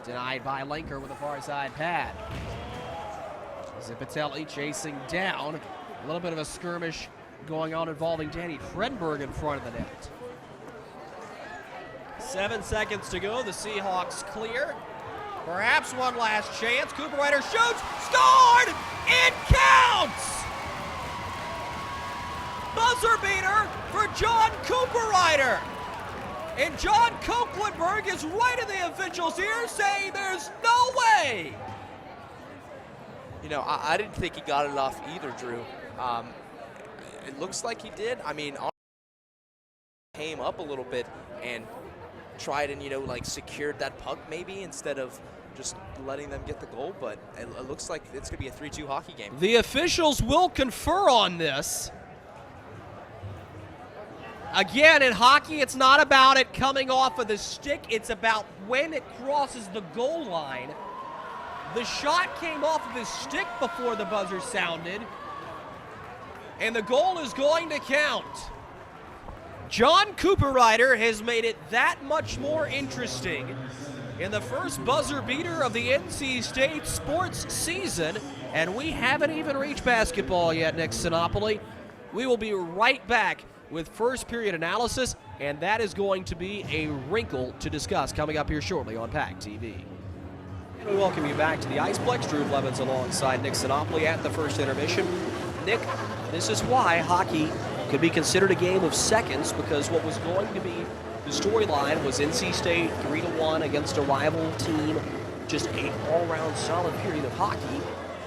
Denied by Lenker with a far side pad. Zipitelli chasing down. A little bit of a skirmish going on involving Danny Fredenberg in front of the net. 7 seconds to go. The Seahawks clear. Perhaps one last chance. Cooper-Ryder shoots. Scored! It counts! Buzzer beater for John Cooper-Ryder. And John Koeklenberg is right in the officials' ear saying there's no way. You know, I didn't think he got it off either, Drew. It looks like he did. I mean, came up a little bit and tried and, you know, like secured that puck maybe instead of just letting them get the goal, but it looks like it's going to be a 3-2 hockey game. The officials will confer on this. Again, in hockey, it's not about it coming off of the stick. It's about when it crosses the goal line. The shot came off of his stick before the buzzer sounded, and the goal is going to count. John Cooper-Ryder has made it that much more interesting in the first buzzer beater of the NC State sports season, and we haven't even reached basketball yet, Nick Sinopoli. We will be right back with first period analysis, and that is going to be a wrinkle to discuss coming up here shortly on PackTV. And we welcome you back to the Iceplex. Drew Blevins alongside Nick Sinopoli at the first intermission. Nick, this is why hockey could be considered a game of seconds, because what was going to be the storyline was NC State 3-1 against a rival team, just an all-around solid period of hockey.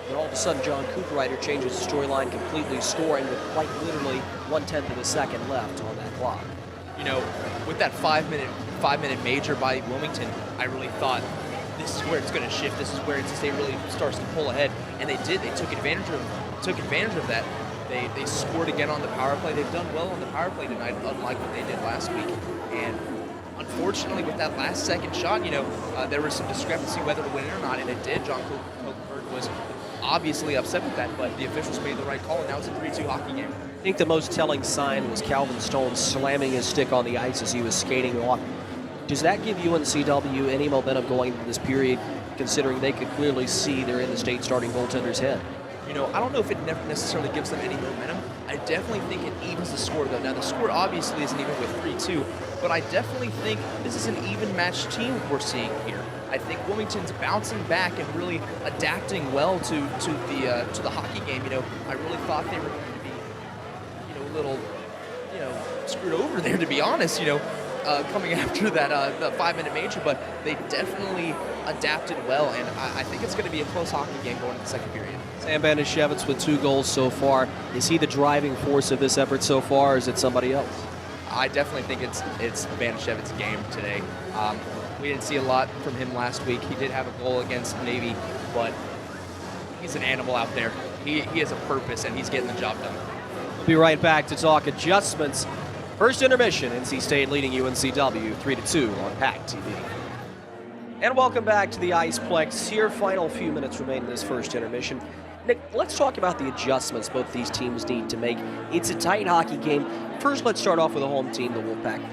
And all of a sudden, John Cooper-Ryder changes the storyline completely, scoring with quite literally 1/10 of a second left on that clock. You know, with that five-minute major by Wilmington, I really thought this is where it's going to shift. This is where NC State really starts to pull ahead, and they did. They took advantage of that. They scored again on the power play. They've done well on the power play tonight, unlike what they did last week. And unfortunately, with that last second shot, you know, there was some discrepancy whether to win it or not, and it did. John Koeklenberg was obviously upset with that, but the officials made the right call, and now it's a 3-2 hockey game. I think the most telling sign was Calvin Stone slamming his stick on the ice as he was skating off. Does that give UNCW any momentum going into this period, considering they could clearly see they're in the state starting goaltender's head? You know, I don't know if it necessarily gives them any momentum. I definitely think it evens the score, though. Now, the score obviously isn't even with 3-2, but I definitely think this is an even-matched team we're seeing here. I think Wilmington's bouncing back and really adapting well to the hockey game. You know, I really thought they were going to be, you know, a little, you know, screwed over there, to be honest. You know, coming after that the 5-minute major, but they definitely adapted well, and I think it's going to be a close hockey game going into the second period. Sam Banashevitz with 2 goals so far. Is he the driving force of this effort so far, or is it somebody else? I definitely think it's Banishevitz's game today. We didn't see a lot from him last week. He did have a goal against Navy, but he's an animal out there. He has a purpose, and he's getting the job done. We'll be right back to talk adjustments. First intermission, NC State leading UNCW 3-2 on PackTV. And welcome back to the Iceplex. Here, final few minutes remain in this first intermission. Nick, let's talk about the adjustments both these teams need to make. It's a tight hockey game. First, let's start off with the home team, the Wolfpack.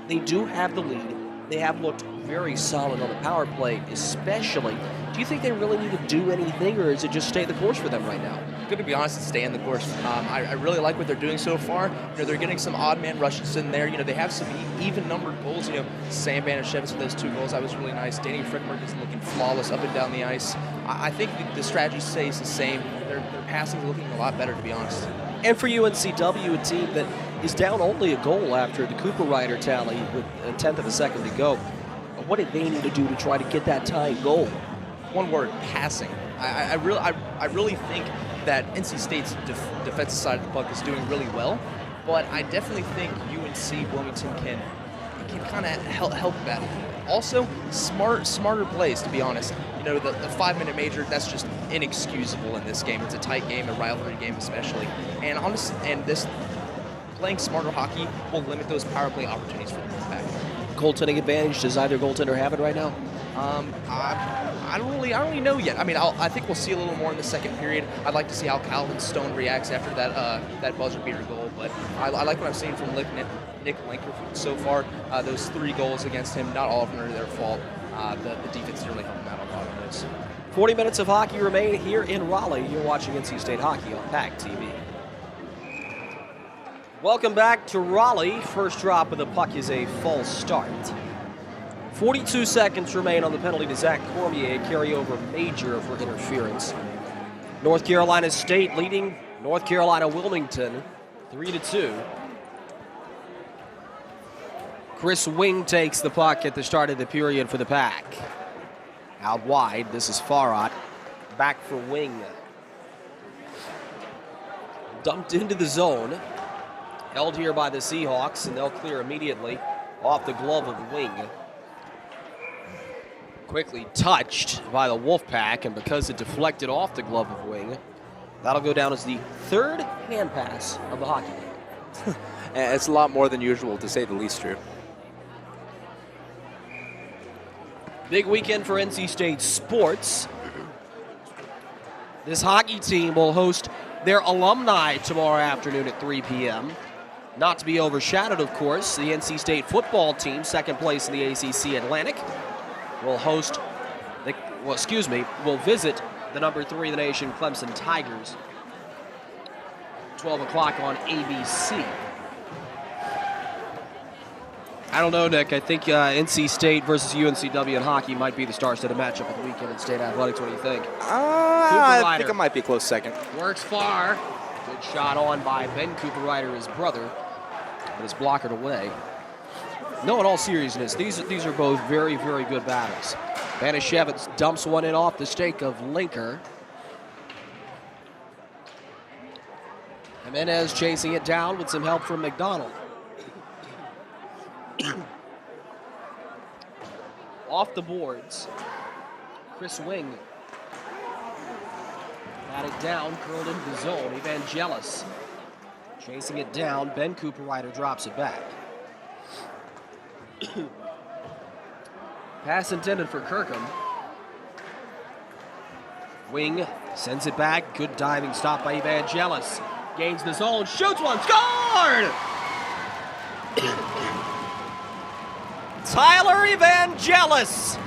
They do have the lead. They have looked very solid on the power play, especially. Do you think they really need to do anything, or is it just stay the course for them right now? Good to be honest, and stay in the course. I really like what they're doing so far. You know, they're getting some odd man rushes in there. You know, they have some even numbered goals. You know, Sam Banashevitz with those 2 goals, that was really nice. Danny Frickberg is looking flawless up and down the ice. I think the strategy stays the same. Their passing is looking a lot better, to be honest. And for UNCW, a team that is down only a goal after the Cooper Ryder tally with a tenth of a second to go. What did they need to do to try to get that tying goal? One word: passing. I really think that NC State's defensive side of the puck is doing really well, but I definitely think UNC Wilmington can kind of help that. Also, smarter plays, to be honest. You know, the 5-minute major, that's just inexcusable in this game. It's a tight game, a rivalry game especially, and this playing smarter hockey will limit those power play opportunities for the Wolfpack. Goaltending advantage, does either goaltender have it right now? I don't really know yet. I mean, I think we'll see a little more in the second period. I'd like to see how Calvin Stone reacts after that buzzer beater goal, but I like what I've seen from Nick Linker so far. Those 3 goals against him, not all of them are their fault. The defense is really helping out a lot on those. 40 minutes of hockey remain here in Raleigh. You're watching NC State hockey on PackTV. Welcome back to Raleigh. First drop of the puck is a false start. 42 seconds remain on the penalty to Zach Cormier, carryover major for interference. North Carolina State leading North Carolina Wilmington 3-2. Chris Wing takes the puck at the start of the period for the Pack. Out wide, this is Farhat. Back for Wing. Dumped into the zone. Held here by the Seahawks, and they'll clear immediately off the glove of Wing. Quickly touched by the Wolfpack, and because it deflected off the glove of Wing, that'll go down as the 3rd hand pass of the hockey game. It's a lot more than usual, to say the least, Drew. Big weekend for NC State sports. This hockey team will host their alumni tomorrow afternoon at 3 p.m. Not to be overshadowed, of course, the NC State football team, 2nd place in the ACC Atlantic, will will visit the number 3 in the nation, Clemson Tigers. 12 o'clock on ABC. I don't know, Nick. I think NC State versus UNCW in hockey might be the star-studded matchup of the weekend in state athletics. What do you think? I think it might be a close second. Works far. Good shot on by Ben Cooper Ryder, his brother, but is blockered away. No, in all seriousness, these are both very, very good battles. Banashevitz dumps one in off the stake of Linker. Jimenez chasing it down with some help from McDonald. Off the boards, Chris Wing. Batted down, curled into the zone. Evangelis chasing it down. Ben Cooper Ryder drops it back. Pass intended for Kirkham. Wing sends it back. Good diving stop by Evangelis. Gains the zone, shoots one, scored! Tyler Evangelis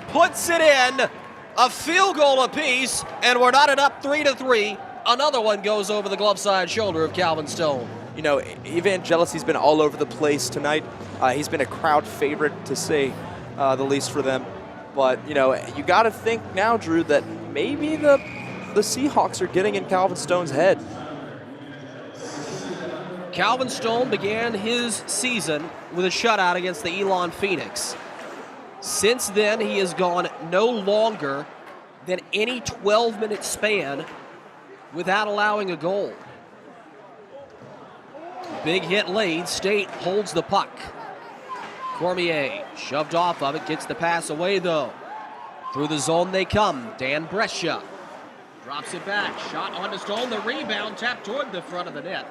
puts it in, a field goal apiece, and we're not up 3-3. Another one goes over the glove side shoulder of Calvin Stone. You know, Evangelis, he's been all over the place tonight. He's been a crowd favorite, to say the least, for them. But, you know, you got to think now, Drew, that maybe the Seahawks are getting in Calvin Stone's head. Calvin Stone began his season with a shutout against the Elon Phoenix. Since then, he has gone no longer than any 12-minute span without allowing a goal. Big hit late. State holds the puck. Cormier shoved off of it, gets the pass away though. Through the zone they come. Dan Brescia drops it back. Shot onto Stone. The rebound tapped toward the front of the net.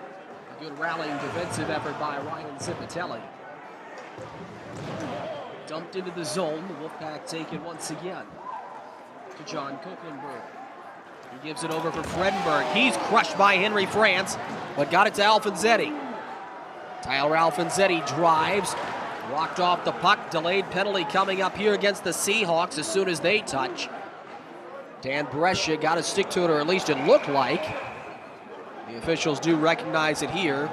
A good rallying defensive effort by Ryan Zipatelli. Dumped into the zone. The Wolfpack take it once again to John Copelandberg. He gives it over for Fredenberg. He's crushed by Henry France, but got it to Alfonsetti. Tyler Alfonsetti drives, walked off the puck. Delayed penalty coming up here against the Seahawks as soon as they touch. Dan Brescia got to stick to it, or at least it looked like. The officials do recognize it here.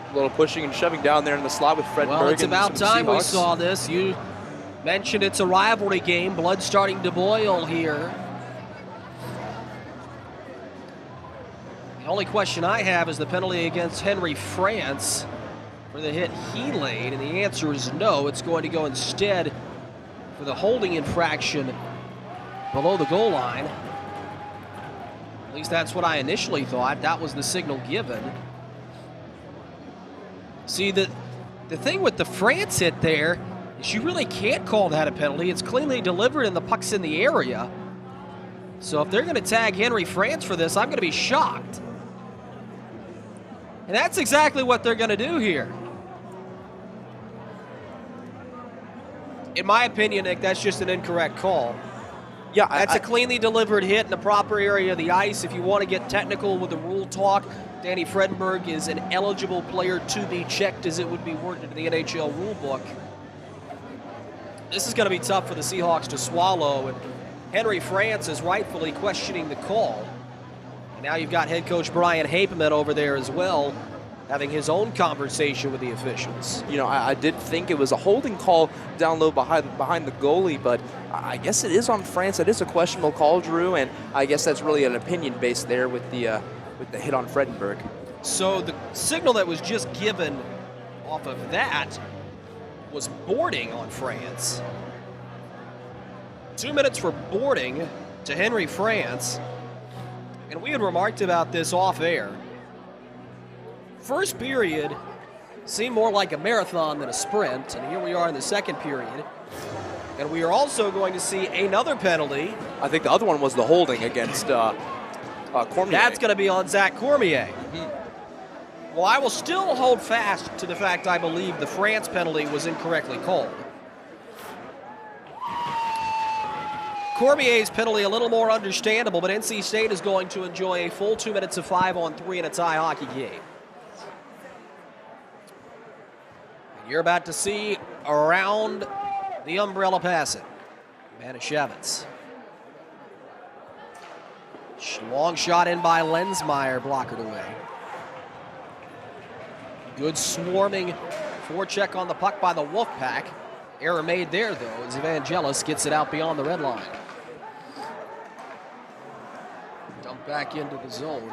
A little pushing and shoving down there in the slot with Fredenberg. Well, it's about time we Seahawks. saw this. You mentioned it's a rivalry game. Blood starting to boil here. The only question I have is the penalty against Henry France for the hit he laid, and the answer is no. It's going to go instead for the holding infraction below the goal line. At least that's what I initially thought. That was the signal given. See, the thing with the France hit there is you really can't call that a penalty. It's cleanly delivered and the puck's in the area. So if they're going to tag Henry France for this, I'm going to be shocked. And that's exactly what they're going to do here. In my opinion, Nick, that's just an incorrect call. Yeah, That's a cleanly delivered hit in the proper area of the ice. If you want to get technical with the rule talk, Danny Fredenberg is an eligible player to be checked as it would be worded in the NHL rulebook. This is going to be tough for the Seahawks to swallow, and Henry France is rightfully questioning the call. And now you've got head coach Brian Hapeman over there as well, having his own conversation with the officials. You know, I did think it was a holding call down low behind the goalie, but I guess it is on France. It is a questionable call, Drew, and I guess that's really an opinion based there with the hit on Fredenberg. So the signal that was just given off of that was boarding on France. 2 minutes for boarding to Henry France. And we had remarked about this off air. First period seemed more like a marathon than a sprint, and here we are in the second period. And we are also going to see another penalty. I think the other one was the holding against Cormier. That's going to be on Zach Cormier. Well, I will still hold fast to the fact I believe the France penalty was incorrectly called. Cormier's penalty a little more understandable, but NC State is going to enjoy a full 2 minutes of 5-on-3 in a tie hockey game. And you're about to see around the umbrella passing. Manischewitz. Long shot in by Lensmeyer, blockered away. Good swarming forecheck on the puck by the Wolfpack. Error made there, though, as Evangelis gets it out beyond the red line. Dumped back into the zone.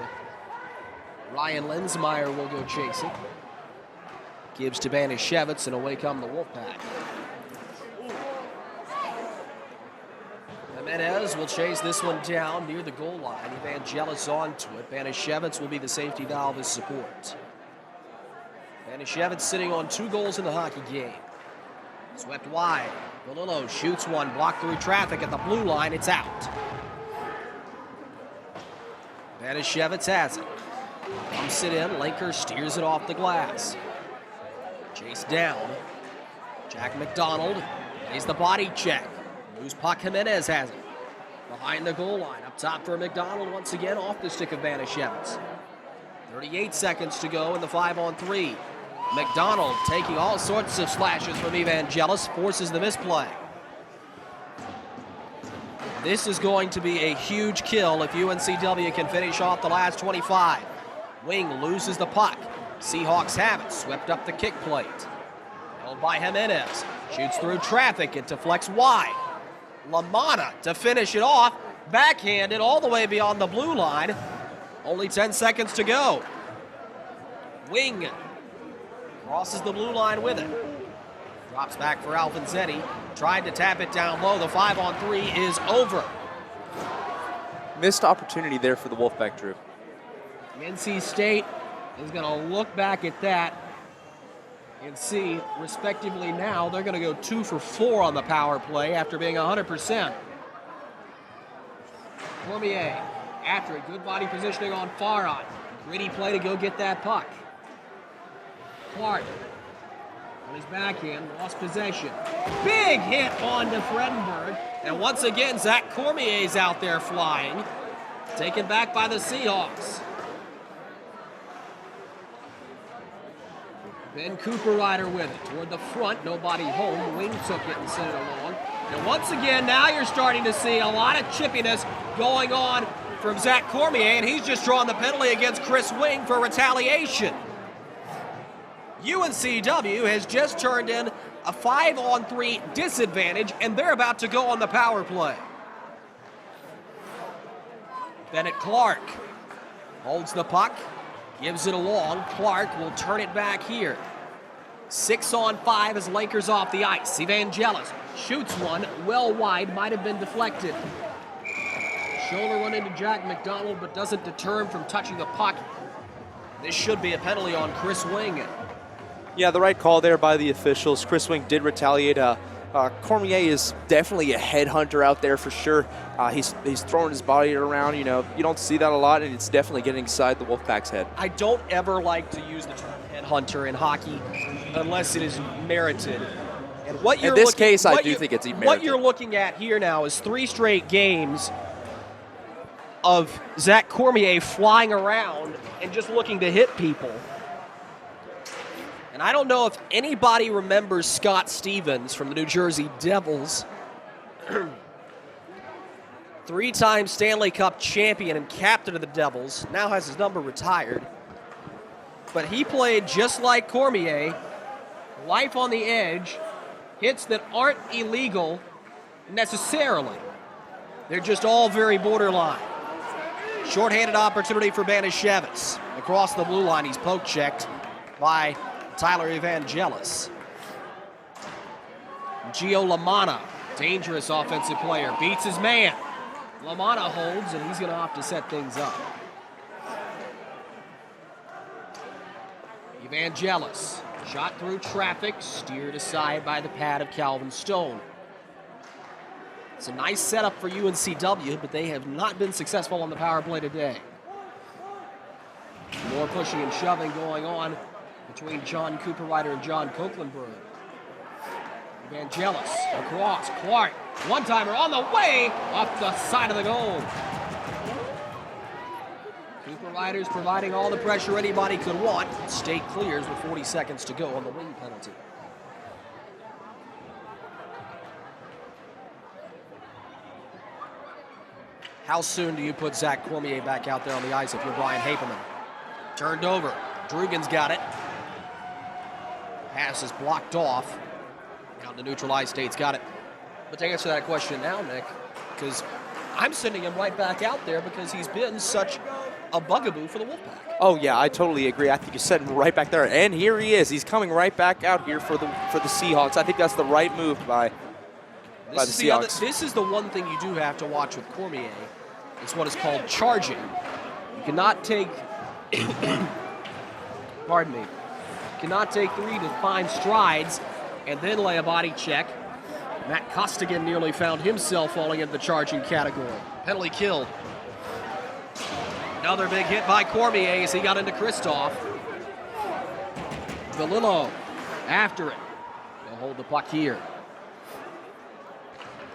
Ryan Lensmeyer will go chase it. Gives to Manischewitz, and away come the Wolfpack. Jimenez will chase this one down near the goal line. Evangelis onto it. Manischewitz will be the safety valve as support. Manischewitz sitting on 2 goals in the hockey game. Swept wide. Galillo shoots one, blocked through traffic at the blue line. It's out. Manischewitz has it. Dumps it in. Linker steers it off the glass. Chased down. Jack McDonald plays the body check. Loose puck. Jimenez has it. Behind the goal line. Up top for McDonald once again off the stick of Manischewitz. 38 seconds to go in the 5-on-3. McDonald taking all sorts of slashes from Evangelos, forces the misplay. This is going to be a huge kill if UNCW can finish off the last 25. Wing loses the puck. Seahawks have it, swept up the kick plate. Held by Jimenez, shoots through traffic, it deflects wide. LaManna to finish it off, backhanded all the way beyond the blue line. Only 10 seconds to go. Wing crosses the blue line with it. Drops back for Alfonsetti. Tried to tap it down low. The 5-on-3 is over. Missed opportunity there for the Wolfpack, Drew. NC State is going to look back at that and see, respectively now, they're going to go 2 for 4 on the power play after being 100%. Cormier, after it, good body positioning on Farad. Gritty play to go get that puck. Clark on his backhand, lost possession. Big hit on to Fredenberg. And once again, Zach Cormier's out there flying. Taken back by the Seahawks. Ben Cooper Ryder with it. Toward the front, nobody home. Wing took it and sent it along. And once again, now you're starting to see a lot of chippiness going on from Zach Cormier, and he's just drawn the penalty against Chris Wing for retaliation. UNCW has just turned in a 5-on-3 disadvantage, and they're about to go on the power play. Bennett Clark holds the puck, gives it along. Clark will turn it back here. 6-on-5 as Lakers off the ice. Evangelos shoots one well wide, might have been deflected. Shoulder run into Jack McDonald, but doesn't deter him from touching the puck. This should be a penalty on Chris Wing. Yeah, the right call there by the officials. Chris Wing did retaliate. Cormier is definitely a headhunter out there for sure. He's throwing his body around. You know, you don't see that a lot, and it's definitely getting inside the Wolfpack's head. I don't ever like to use the term headhunter in hockey unless it is merited. And what you're in this case, I do think it's merited. What you're looking at here now is 3 straight games of Zach Cormier flying around and just looking to hit people. And I don't know if anybody remembers Scott Stevens from the New Jersey Devils. 3-time Stanley Cup champion and captain of the Devils. Now has his number retired. But he played just like Cormier. Life on the edge. Hits that aren't illegal necessarily. They're just all very borderline. Shorthanded opportunity for Banishevitz. Across the blue line, he's poke checked by Tyler Evangelos. Gio LaManna, dangerous offensive player, beats his man. LaManna holds, and he's going to opt to set things up. Evangelos, shot through traffic, steered aside by the pad of Calvin Stone. It's a nice setup for UNCW, but they have not been successful on the power play today. More pushing and shoving going on between John Cooper Ryder and John Copelandberg. Evangelos across. Clark, one-timer on the way off the side of the goal. Cooper Ryder's providing all the pressure anybody could want. State clears with 40 seconds to go on the wing penalty. How soon do you put Zach Cormier back out there on the ice if you're Brian Haperman? Turned over. Drugan's got it. Pass is blocked off. Out to neutralize State's got it. But to answer that question now, Nick, because I'm sending him right back out there because he's been such a bugaboo for the Wolfpack. Oh yeah, I totally agree. I think you set him right back there, and here he is. He's coming right back out here for the Seahawks. I think that's the right move by the Seahawks. This is the one thing you do have to watch with Cormier. It's what is called charging. You cannot take, pardon me, you cannot take 3 to 5 strides and then lay a body check. Matt Costigan nearly found himself falling into the charging category. Penalty killed. Another big hit by Cormier as he got into Kristoff. Galillo after it. They'll hold the puck here.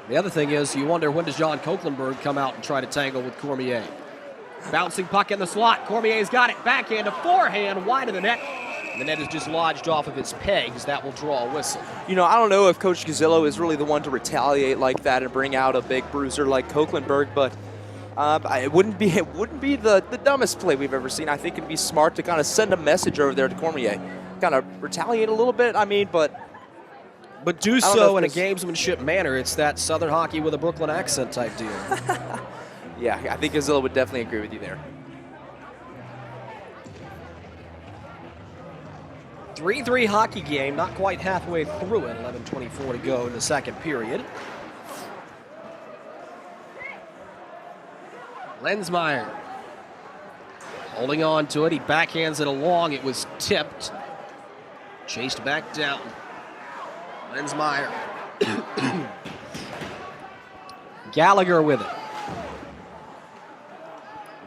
The other thing is, you wonder when does John Copelandberg come out and try to tangle with Cormier. Bouncing puck in the slot. Cormier's got it. Backhand to forehand, wide of the net. The net is dislodged off of its pegs. That will draw a whistle. You know, I don't know if Coach Gazzillo is really the one to retaliate like that and bring out a big bruiser like Coquelenberg, but it wouldn't be the dumbest play we've ever seen. I think it'd be smart to kind of send a message over there to Cormier, kind of retaliate a little bit. I mean, but do so in a gamesmanship manner. It's that Southern hockey with a Brooklyn accent type deal. Yeah, I think Gazzillo would definitely agree with you there. 3-3 hockey game, not quite halfway through it. 11:24 to go in the second period. Lensmeyer holding on to it. He backhands it along. It was tipped. Chased back down. Lensmeyer. Gallagher with it.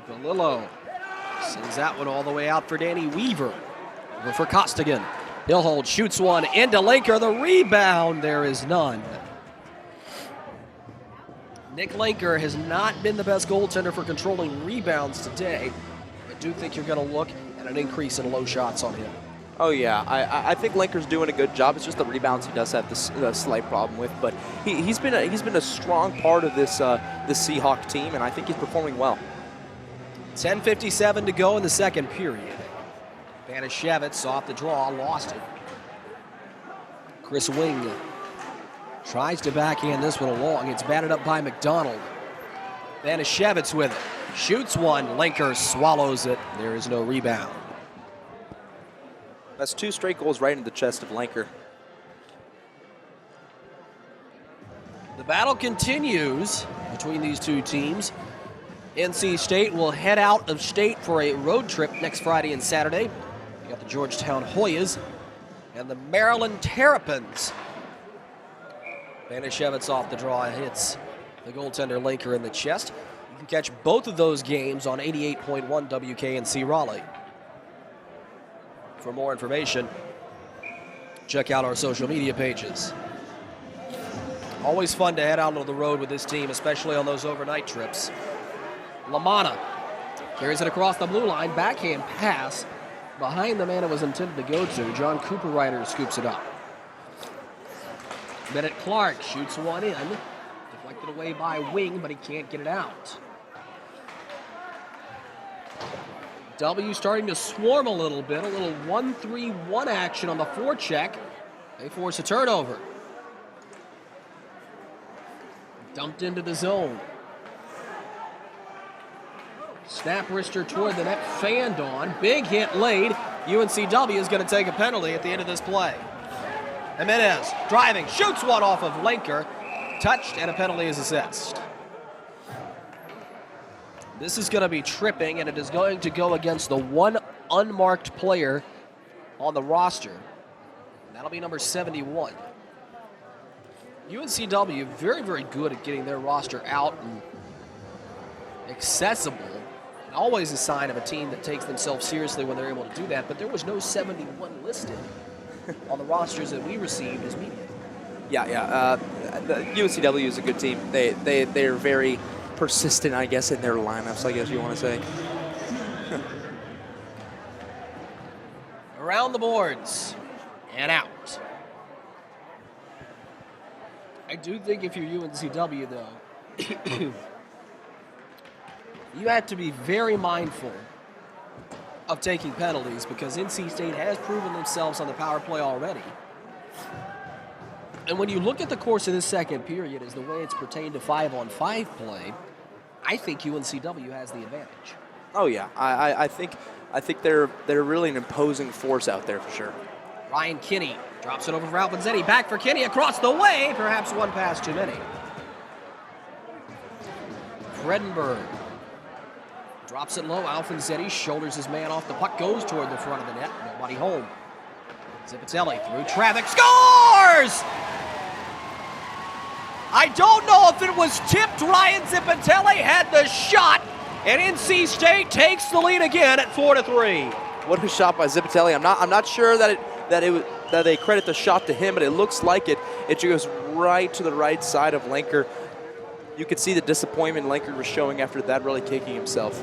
Galillo sends that one all the way out for Danny Weaver. Over for Costigan. He'll hold, shoots one into Linker. The rebound, there is none. Nick Linker has not been the best goaltender for controlling rebounds today. I do think you're going to look at an increase in low shots on him. Oh, yeah. I think Linker's doing a good job. It's just the rebounds he does have the slight problem with. But he's been a strong part of this Seahawk team, and I think he's performing well. 10:57 to go in the second period. Banashevitz off the draw, lost it. Chris Wing tries to backhand this one along. It's batted up by McDonald. Banashevitz with it. Shoots one. Linker swallows it. There is no rebound. That's 2 straight goals right in the chest of Linker. The battle continues between these two teams. NC State will head out of state for a road trip next Friday and Saturday. You got the Georgetown Hoyas and the Maryland Terrapins. Banashevitz off the draw hits the goaltender Linker in the chest. You can catch both of those games on 88.1 WKNC Raleigh. For more information, check out our social media pages. Always fun to head out on the road with this team, especially on those overnight trips. LaManna carries it across the blue line, backhand pass behind the man it was intended to go to. John Cooper-Ryder scoops it up. Bennett Clark shoots one in, deflected away by Wing, but he can't get it out. W starting to swarm a little bit, a little 1-3-1 action on the forecheck. They force a turnover. Dumped into the zone. Snap wrister toward the net, fanned on. Big hit laid. UNCW is going to take a penalty at the end of this play. Jimenez driving, shoots one off of Linker. Touched, and a penalty is assessed. This is going to be tripping, and it is going to go against the one unmarked player on the roster. That'll be number 71. UNCW, very, very good at getting their roster out and accessible. And always a sign of a team that takes themselves seriously when they're able to do that. But there was no 71 listed on the rosters that we received as media. Yeah. The UNCW is a good team. They're very persistent, I guess, in their lineups, I guess you want to say. Around the boards and out. I do think if you're UNCW, though, you have to be very mindful of taking penalties because NC State has proven themselves on the power play already. And when you look at the course of this second period as the way it's pertained to 5-on-5 play, I think UNCW has the advantage. Oh yeah, I think they're really an imposing force out there for sure. Ryan Kinney drops it over for Alvanzetti. Back for Kinney across the way. Perhaps one pass too many. Fredenberg drops it low. Alvanzetti shoulders his man off. The puck goes toward the front of the net. Nobody home. Zipatelli through traffic. Scores! I don't know if it was tipped. Ryan Zipatelli had the shot, and NC State takes the lead again at 4-3. What a shot by Zipatelli. I'm not sure that they credit the shot to him, but it looks like it. It goes right to the right side of Linker. You could see the disappointment Linker was showing after that, really kicking himself.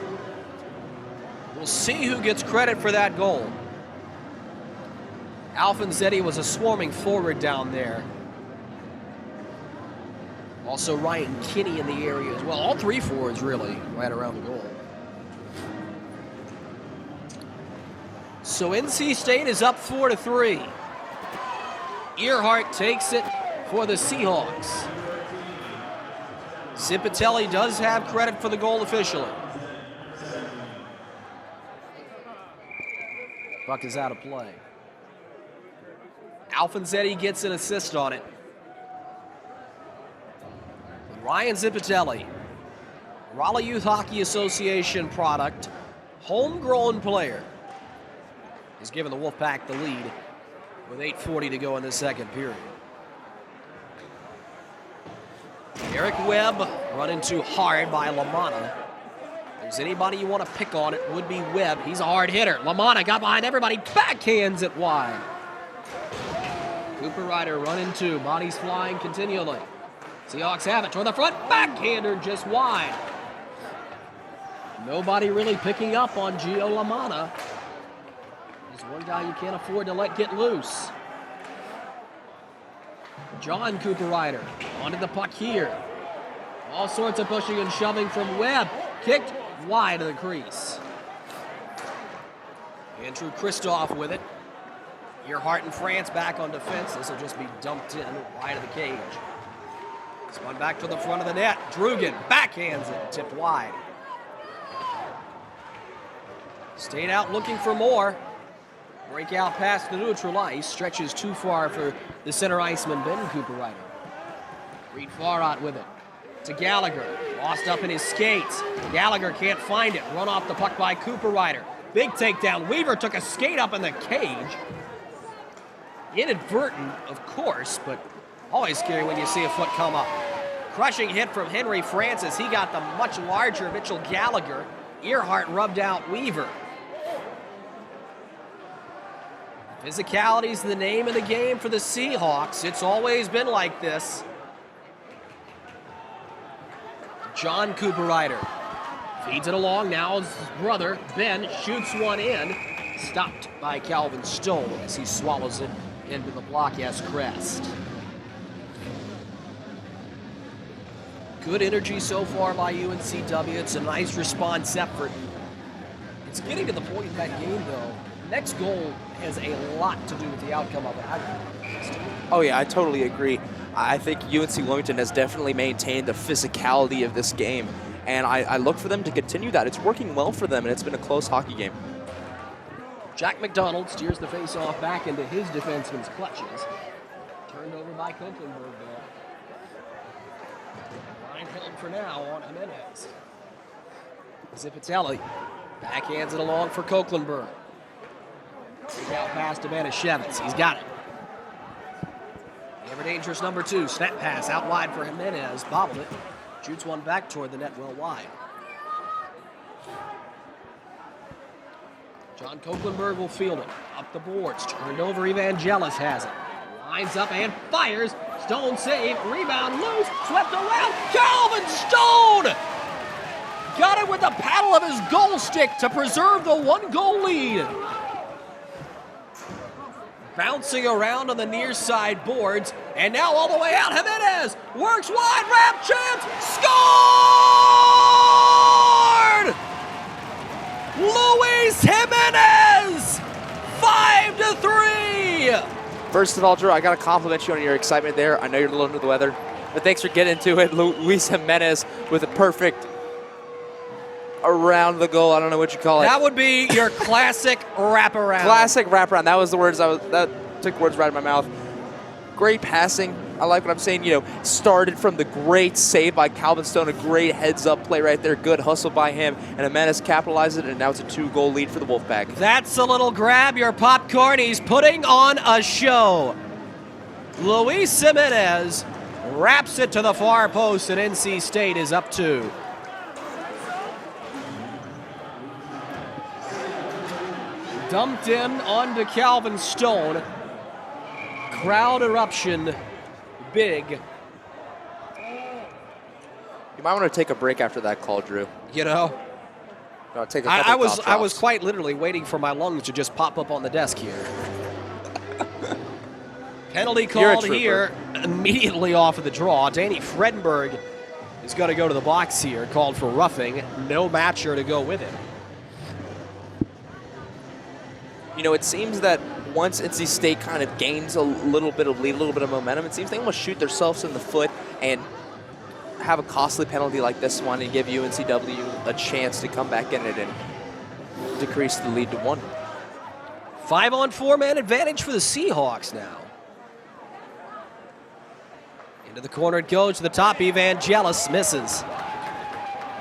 We'll see who gets credit for that goal. Alfonsetti was a swarming forward down there. Also Ryan Kinney in the area as well. All three forwards really right around the goal. So NC State is up 4-3. Earhart takes it for the Seahawks. Zipatelli does have credit for the goal officially. Puck is out of play. Alfonsetti gets an assist on it. Ryan Zipatelli, Raleigh Youth Hockey Association product, homegrown player, is giving the Wolfpack the lead with 8:40 to go in the second period. Eric Webb run into hard by LaManna. If there's anybody you want to pick on, it would be Webb. He's a hard hitter. LaManna got behind everybody, backhands it wide. Cooper Ryder run into, bodies flying continually. Seahawks have it toward the front, backhander just wide. Nobody really picking up on Gio LaManna. He's one guy you can't afford to let get loose. John Cooper Ryder onto the puck here. All sorts of pushing and shoving from Webb. Kicked wide of the crease. Andrew Kristoff with it. Earhart and France back on defense. This will just be dumped in wide of the cage. Spun back to the front of the net. Drugan backhands it, tipped wide. Stayed out looking for more. Breakout pass to neutral ice. Stretches too far for the center iceman, Ben Cooper Ryder. Reed Farhat with it. To Gallagher. Lost up in his skates. Gallagher can't find it. Run off the puck by Cooper Ryder. Big takedown. Weaver took a skate up in the cage. Inadvertent, of course, but always scary when you see a foot come up. Crushing hit from Henry Francis. He got the much larger Mitchell Gallagher. Earhart rubbed out Weaver. Physicality's the name of the game for the Seahawks. It's always been like this. John Cooper Ryder feeds it along. Now his brother, Ben, shoots one in. Stopped by Calvin Stone as he swallows it into the block-ass crest. Good energy so far by UNCW. It's a nice response effort. It's getting to the point in that game, though. Next goal has a lot to do with the outcome of it. Oh, yeah, I totally agree. I think UNC Wilmington has definitely maintained the physicality of this game, and I look for them to continue that. It's working well for them, and it's been a close hockey game. Jack McDonald steers the face-off back into his defenseman's clutches. Turned over by Copelandberg, though. Line held for now on Jimenez. Zipatelli backhands it along for Copelandberg. Out pass to Banashevitz. He's got it. Ever dangerous number 2. Snap pass out wide for Jimenez. Bobbled it. Shoots one back toward the net well wide. John Copelandberg will field it. Up the boards. Turned over. Evangelis has it. Lines up and fires. Stone save. Rebound loose. Swept around. Calvin Stone! Got it with the paddle of his goal stick to preserve the 1-goal lead. Bouncing around on the near side boards. And now all the way out. Jimenez works wide. Wrap chance. Scored! Luis Jimenez! 5-3! First of all, Drew, I got to compliment you on your excitement there. I know you're a little under the weather, but thanks for getting into it. Luis Jimenez with a perfect around the goal. I don't know what you call it. That would be your classic wraparound. Classic wraparound. That was the words that took words right out of my mouth. Great passing. I like what I'm saying. You know, started from the great save by Calvin Stone, a great heads-up play right there. Good hustle by him, and Jimenez capitalized it, and now it's a 2-goal lead for the Wolfpack. That's a little grab your popcorn. He's putting on a show. Luis Jimenez wraps it to the far post, and NC State is up 2. Dumped in onto Calvin Stone. Crowd eruption, big. You might want to take a break after that call, Drew. You know, No, take a couple I was quite literally waiting for my lungs to just pop up on the desk here. Penalty called here immediately off of the draw. Danny Fredenberg is going to go to the box here, called for roughing. No matcher to go with it. You know, it seems that once NC State kind of gains a little bit of lead, a little bit of momentum, it seems they almost shoot themselves in the foot and have a costly penalty like this one and give UNCW a chance to come back in it and decrease the lead to 1. 5-on-4 man advantage for the Seahawks now. Into the corner it goes to the top. Evangelis misses.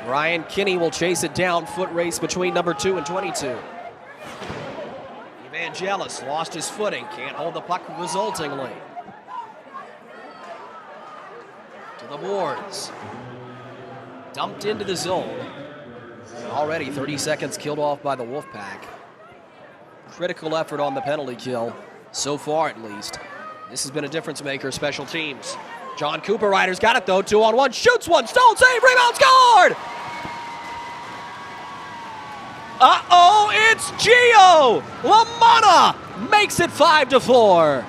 Ryan Kinney will chase it down. Foot race between number 2 and 22. Evangelis lost his footing. Can't hold the puck resultingly. To the boards. Dumped into the zone. Already 30 seconds killed off by the Wolfpack. Critical effort on the penalty kill, so far at least. This has been a difference maker, special teams. John Cooper Ryder's got it though, 2-on-1, shoots one, Stone save, rebound, scored! Uh-oh, it's Gio! LaManna makes it 5-4.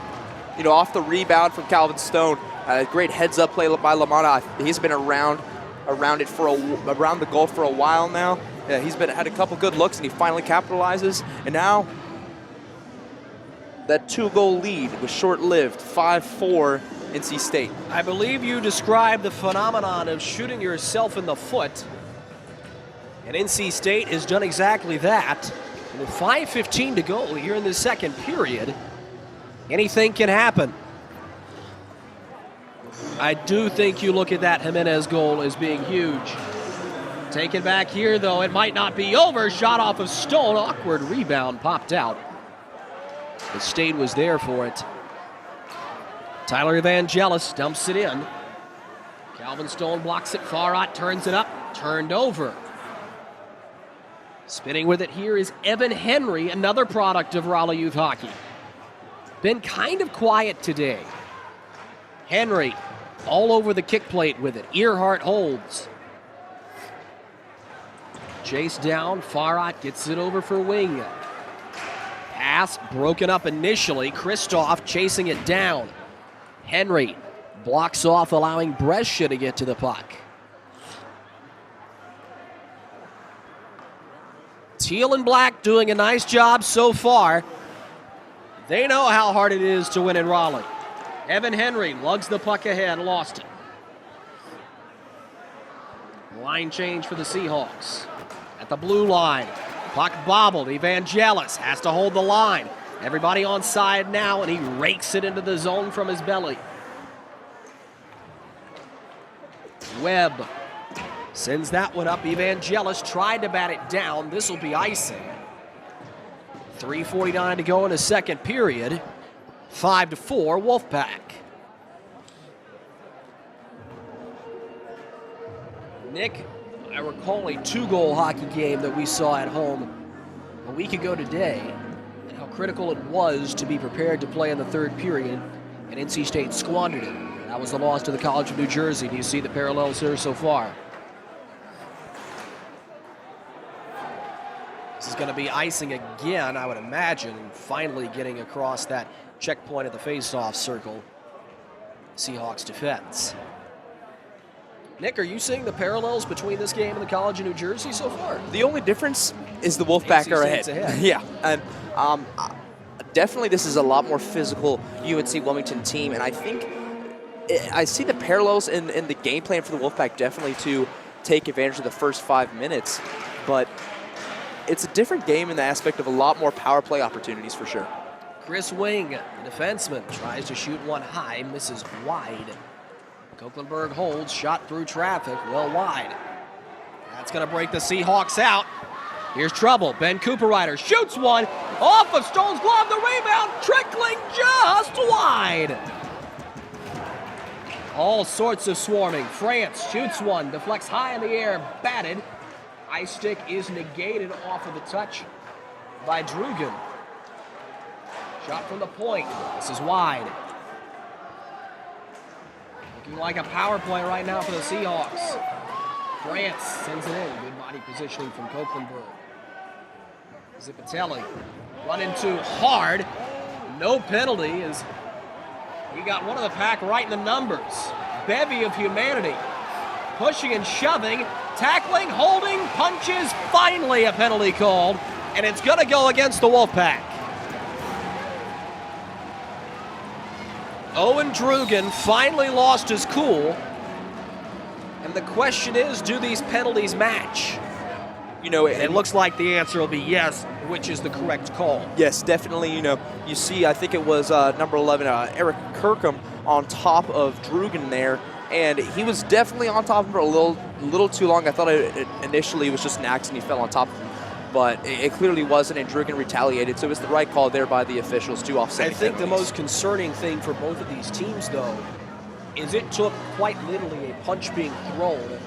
You know, off the rebound from Calvin Stone, great heads-up play by LaManna. He's been around the goal for a while now. Yeah, he's had a couple good looks, and he finally capitalizes. And now, that 2-goal lead was short-lived, 5-4 NC State. I believe you described the phenomenon of shooting yourself in the foot. And NC State has done exactly that. And with 5:15 to go here in the second period, anything can happen. I do think you look at that Jimenez goal as being huge. Taken back here, though, it might not be over. Shot off of Stone. Awkward rebound popped out. The State was there for it. Tyler Evangelis dumps it in. Calvin Stone blocks it. Farrat turns it up. Turned over. Spinning with it here is Evan Henry, another product of Raleigh Youth Hockey. Been kind of quiet today. Henry all over the kick plate with it. Earhart holds. Chase down. Farrat gets it over for Wing. Pass broken up initially. Kristoff chasing it down. Henry blocks off, allowing Brescia to get to the puck. Teal and Black doing a nice job so far. They know how hard it is to win in Raleigh. Evan Henry lugs the puck ahead, lost it. Line change for the Seahawks. At the blue line, puck bobbled. Evangelis has to hold the line. Everybody on side now, and he rakes it into the zone from his belly. Webb sends that one up. Evangelis tried to bat it down. This will be icing. 3:49 to go in the second period. 5-4 Wolfpack. Nick, I recall a 2-goal hockey game that we saw at home a week ago today, and how critical it was to be prepared to play in the third period, and NC State squandered it. That was the loss to the College of New Jersey. Do you see the parallels here so far? This is going to be icing again, I would imagine, finally getting across that checkpoint at the face-off circle. Seahawks defense. Nick, are you seeing the parallels between this game and the College of New Jersey so far? The only difference is the Wolfpack are ahead. Yeah, and definitely this is a lot more physical UNC Wilmington team, and I think I see the parallels in the game plan for the Wolfpack definitely to take advantage of the first 5 minutes, but it's a different game in the aspect of a lot more power play opportunities for sure. Chris Wing, the defenseman, tries to shoot one high, misses wide. Copelandberg holds, shot through traffic, well wide. That's going to break the Seahawks out. Here's trouble. Ben Cooper-Ryder shoots one off of Stone's glove. The rebound trickling just wide. All sorts of swarming. France shoots one, deflects high in the air, batted. Ice stick is negated off of the touch by Drugan. Shot from the point. This is wide. Looking like a power play right now for the Seahawks. France sends it in. Good body positioning from Copelandberg. Zipatelli run into hard. No penalty as We got one of the pack right in the numbers. Bevy of humanity. Pushing and shoving, tackling, holding, punches, finally a penalty called, and it's going to go against the Wolfpack. Owen Drugan finally lost his cool, and the question is, do these penalties match? You know, It looks like the answer will be yes, which is the correct call. yes, definitely. You know, you see, I think it was number 11, Eric Kirkham, on top of Drugan there, and he was definitely on top of him for a little too long. I thought initially it was just an accident; he fell on top of him, but it clearly wasn't, and Drugan retaliated. So it was the right call there by the officials to offset. I think the most concerning thing for both of these teams, though, is it took quite literally a punch being thrown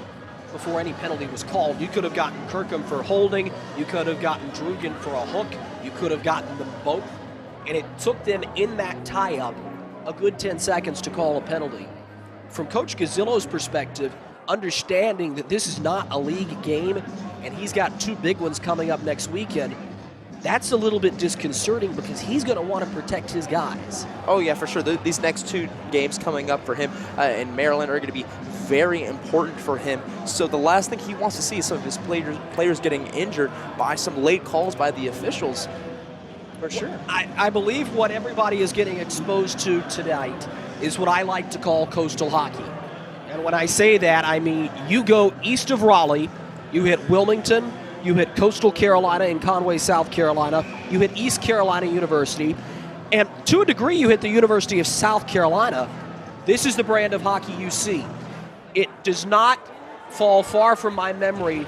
before any penalty was called. You could have gotten Kirkham for holding, you could have gotten Drugan for a hook, you could have gotten them both, and it took them in that tie-up a good 10 seconds to call a penalty. From Coach Gazzillo's perspective, understanding that this is not a league game and he's got two big ones coming up next weekend, that's a little bit disconcerting because he's going to want to protect his guys. Oh, yeah, for sure. These next two games coming up for him in Maryland are going to be very important for him. So the last thing he wants to see is some of his players getting injured by some late calls by the officials. For sure. I believe what everybody is getting exposed to tonight is what I like to call coastal hockey. And when I say that, I mean you go east of Raleigh, you hit Wilmington, you hit Coastal Carolina in Conway, South Carolina, you hit East Carolina University, and to a degree you hit the University of South Carolina. This is the brand of hockey you see. It does not fall far from my memory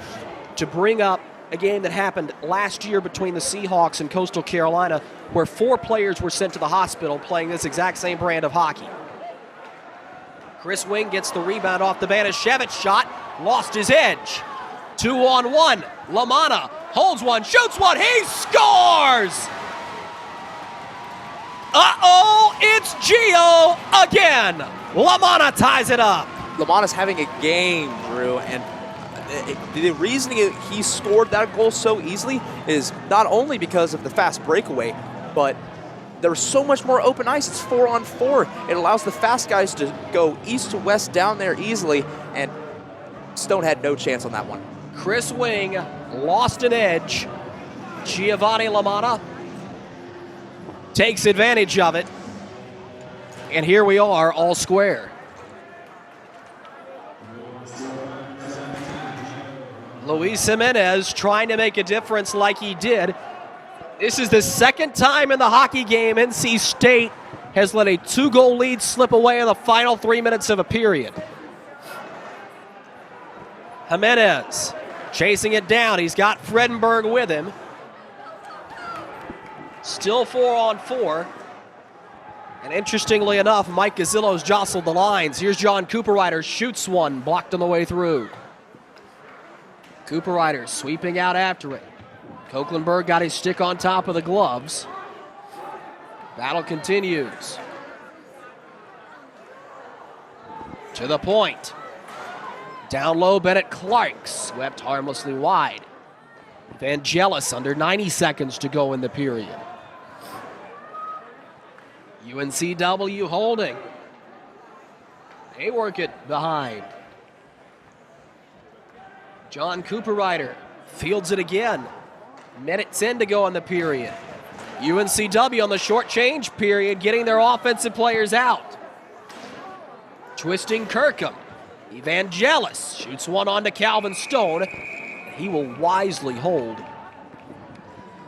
to bring up a game that happened last year between the Seahawks and Coastal Carolina where 4 players were sent to the hospital playing this exact same brand of hockey. Chris Wing gets the rebound off the Banashevich shot, lost his edge. 2-on-1, LaManna holds one, shoots one, he scores! Uh-oh, it's Gio again! LaManna ties it up. LaManna's having a game, Drew, and the reason he scored that goal so easily is not only because of the fast breakaway, but there's so much more open ice. It's 4-on-4. It allows the fast guys to go east to west down there easily, and Stone had no chance on that one. Chris Wing lost an edge. Giovanni LaManna takes advantage of it. And here we are, all square. Luis Jimenez trying to make a difference like he did. This is the second time in the hockey game NC State has let a 2-goal lead slip away in the final 3 minutes of a period. Jimenez chasing it down. He's got Fredenberg with him. Still 4-on-4. And interestingly enough, Mike Gazzillo's jostled the lines. Here's John Cooperrider, shoots one, blocked on the way through. Cooperrider sweeping out after it. Koeklenberg got his stick on top of the gloves. Battle continues. To the point. Down low, Bennett Clark swept harmlessly wide. Vangelis under 90 seconds to go in the period. UNCW holding. They work it behind. John Cooperrider fields it again. Minutes in to go in the period. UNCW on the short change period, getting their offensive players out. Twisting Kirkham. Evangelis shoots one onto Calvin Stone. He will wisely hold.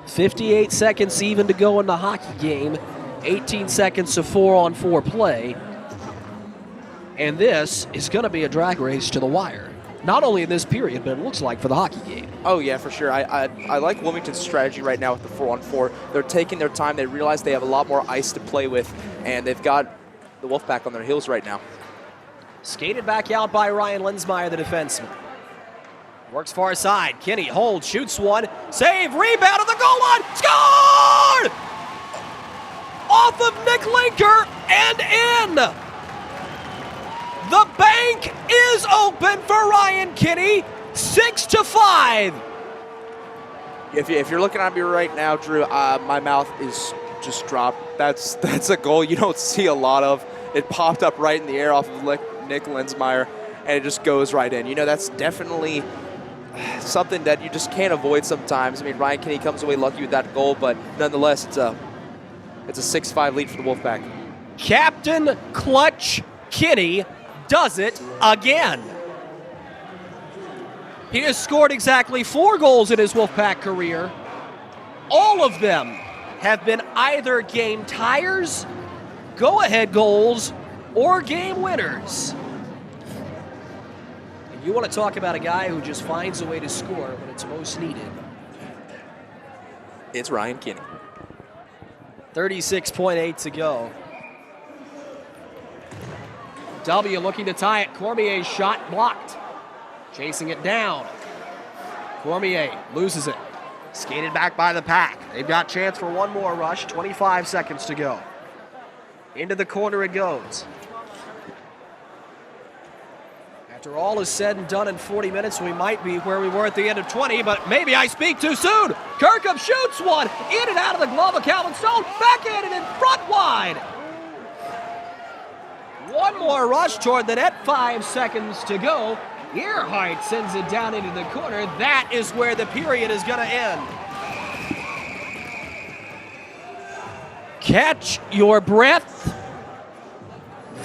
58 seconds even to go in the hockey game. 18 seconds of 4-on-4 play. And this is going to be a drag race to the wire. Not only in this period, but it looks like for the hockey game. Oh, yeah, for sure. I like Wilmington's strategy right now with the 4-on-4. They're taking their time. They realize they have a lot more ice to play with, and they've got the Wolfpack on their heels right now. Skated back out by Ryan Lensmeyer, the defenseman. Works far side. Kinney holds, shoots one. Save, rebound at the goal line. Scored! Off of Nick Linker and in. The bank is open for Ryan Kinney. 6-5. If you're looking at me right now, Drew, my mouth is just dropped. That's a goal you don't see a lot of. it popped up right in the air off of Nick Lensmeyer, and it just goes right in. You know, that's definitely something that you just can't avoid sometimes. I mean, Ryan Kinney comes away lucky with that goal, but nonetheless, it's a 6-5 lead for the Wolfpack. Captain Clutch Kinney does it again. He has scored exactly 4 goals in his Wolfpack career. All of them have been either game tires, go-ahead goals, or game winners. And you want to talk about a guy who just finds a way to score when it's most needed. It's Ryan Kinney. 36.8 to go. W looking to tie it. Cormier's shot blocked. Chasing it down. Cormier loses it. Skated back by the Pack. They've got chance for one more rush. 25 seconds to go. Into the corner it goes. After all is said and done in 40 minutes, we might be where we were at the end of 20, but maybe I speak too soon. Kirkup shoots one. In and out of the glove of Calvin Stone. Backhanded in front wide. One more rush toward the net. 5 seconds to go. Earhart sends it down into the corner. That is where the period is going to end. Catch your breath.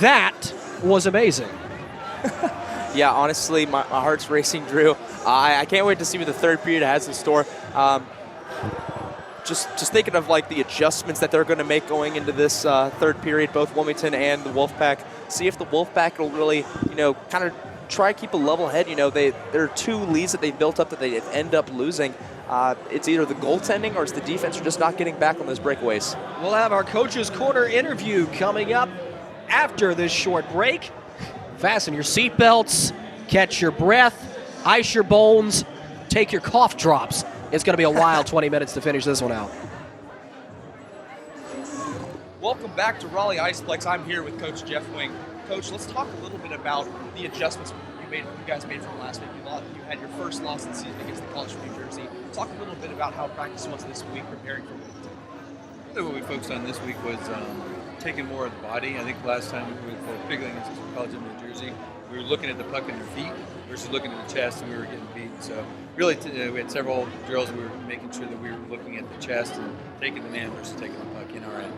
That was amazing. Yeah, honestly, my heart's racing, Drew. I can't wait to see what the third period has in store. Just thinking of like the adjustments that they're going to make going into this third period, both Wilmington and the Wolfpack. See if the Wolfpack will really, kind of try to keep a level head. There are 2 leads that they built up that they end up losing. It's either the goaltending or it's the defense are just not getting back on those breakaways. We'll have our Coach's Corner interview coming up after this short break. Fasten your seatbelts, catch your breath, ice your bones, take your cough drops. It's going to be a wild 20 minutes to finish this one out. Welcome back to Raleigh Iceplex. I'm here with Coach Jeff Wing. Coach, let's talk a little bit about the adjustments you guys made from last week. You had your first loss of the season against the College of New Jersey. Talk a little bit about how practice was this week preparing for Wilmington. Really what we focused on this week was taking more of the body. I think last time we were Pigling against the College of New Jersey, we were looking at the puck in their feet versus looking at the chest, and we were getting beat. So really, we had several drills. We were making sure that we were looking at the chest and taking the man versus taking the puck in our end.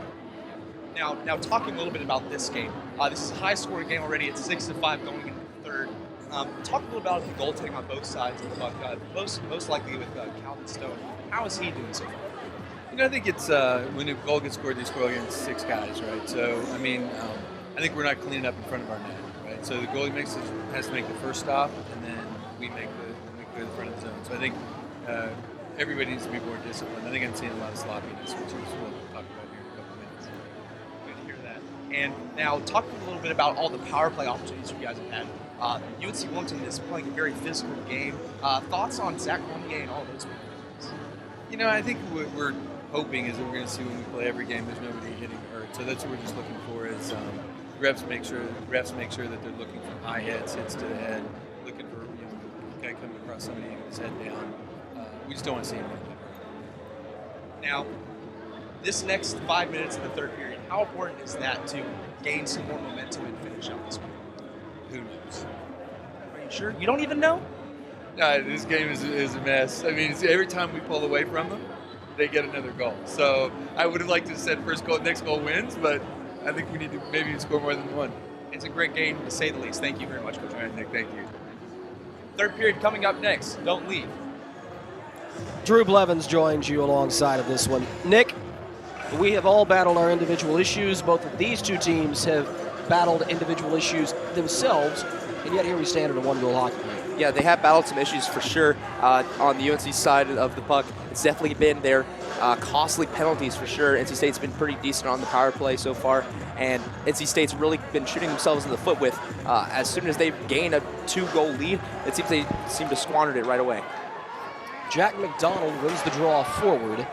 Now talking a little bit about this game. This is a high-scoring game already. It's 6-5 going into the third. Talk a little about the goaltending on both sides of the puck. Most likely with Calvin Stone. How is he doing so far? I think it's when a goal gets scored, they score against 6 guys, right? So I think we're not cleaning up in front of our net, right? So the goalie has to make the first stop, and then we go to the front of the zone. So I think everybody needs to be more disciplined. I think I'm seeing a lot of sloppiness, which is what we'll talk about here in a couple minutes. Good to hear that. And now talk a little bit about all the power play opportunities you guys have had. UNC Wilmington is playing a very physical game. Thoughts on Zach Cormier and all those things? I think what we're hoping is that we're going to see when we play every game, there's nobody hitting hurt. So that's what we're just looking for is refs make sure that they're looking for high hits to the head, looking for a guy coming across somebody with his head down. We just don't want to see him get hurt. Now, this next 5 minutes in the third period, how important is that to gain some more momentum and finish up this game? Who knows? Are you sure? You don't even know? This game is a mess. I mean, every time we pull away from them, they get another goal. So I would have liked to have said next goal wins, but I think we need to maybe score more than one. It's a great game, to say the least. Thank you very much, Coach. All right, Nick, thank you. Third period coming up next. Don't leave. Drew Blevins joins you alongside of this one. Nick, we have all battled our individual issues. Both of these two teams have battled individual issues themselves, and yet here we stand in a one-goal hockey game. Yeah, they have battled some issues for sure on the UNC side of the puck. It's definitely been their costly penalties for sure. NC State's been pretty decent on the power play so far, and NC State's really been shooting themselves in the foot with as soon as they gain a 2-goal lead, it seems they seem to squander it right away. Jack McDonald wins the draw forward.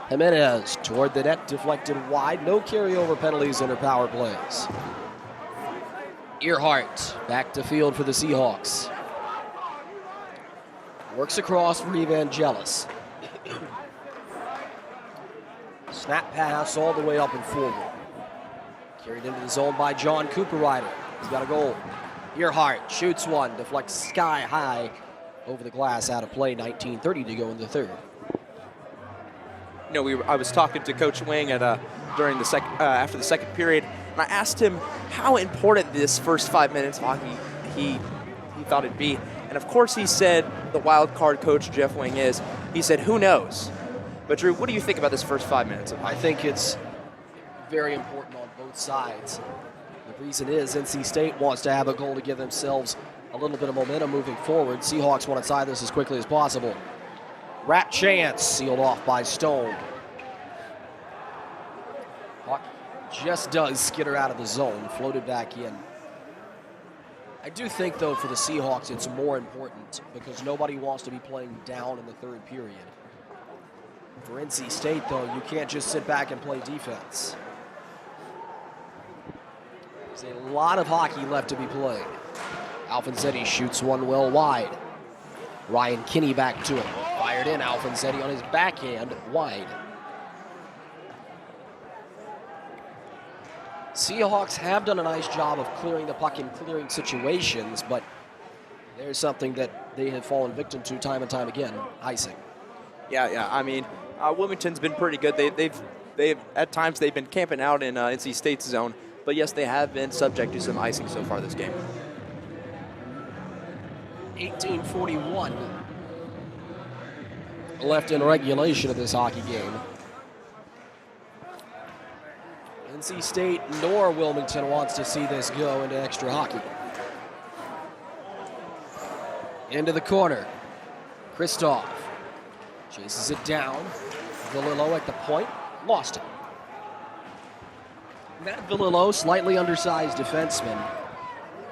Jimenez toward the net, deflected wide. No carryover penalties in her power plays. Earhart back to field for the Seahawks. Works across for Evangelis. Snap pass all the way up and forward. Carried into the zone by John Cooper Ryder. He's got a goal. Earhart shoots one, deflects sky high over the glass, out of play. 19:30 to go in the third. You know, I was talking to Coach Wing during the after the second period, and I asked him how important this first 5 minutes of hockey he thought it'd be. And of course he said, the wild card coach Jeff Wing is, he said, who knows? But Drew, what do you think about this first 5 minutes of hockey? I think it's very important on both sides. The reason is NC State wants to have a goal to give themselves a little bit of momentum moving forward. Seahawks want to tie this as quickly as possible. Rat chance, sealed off by Stone. Hawk just does skitter out of the zone, floated back in. I do think, though, for the Seahawks, it's more important because nobody wants to be playing down in the third period. For NC State, though, you can't just sit back and play defense. There's a lot of hockey left to be played. Alfonsetti shoots one well wide. Ryan Kinney back to it. Fired in, Alfonsetti on his backhand, wide. Seahawks have done a nice job of clearing the puck in clearing situations, but there's something that they have fallen victim to time and time again, icing. Yeah. I mean, Wilmington's been pretty good. They've at times they've been camping out in NC State's zone, but yes, they have been subject to some icing so far this game. 18:41 left in regulation of this hockey game. NC State nor Wilmington wants to see this go into extra hockey. Into the corner. Kristoff chases it down. Villilo at the point, lost it. Matt Villilo, slightly undersized defenseman,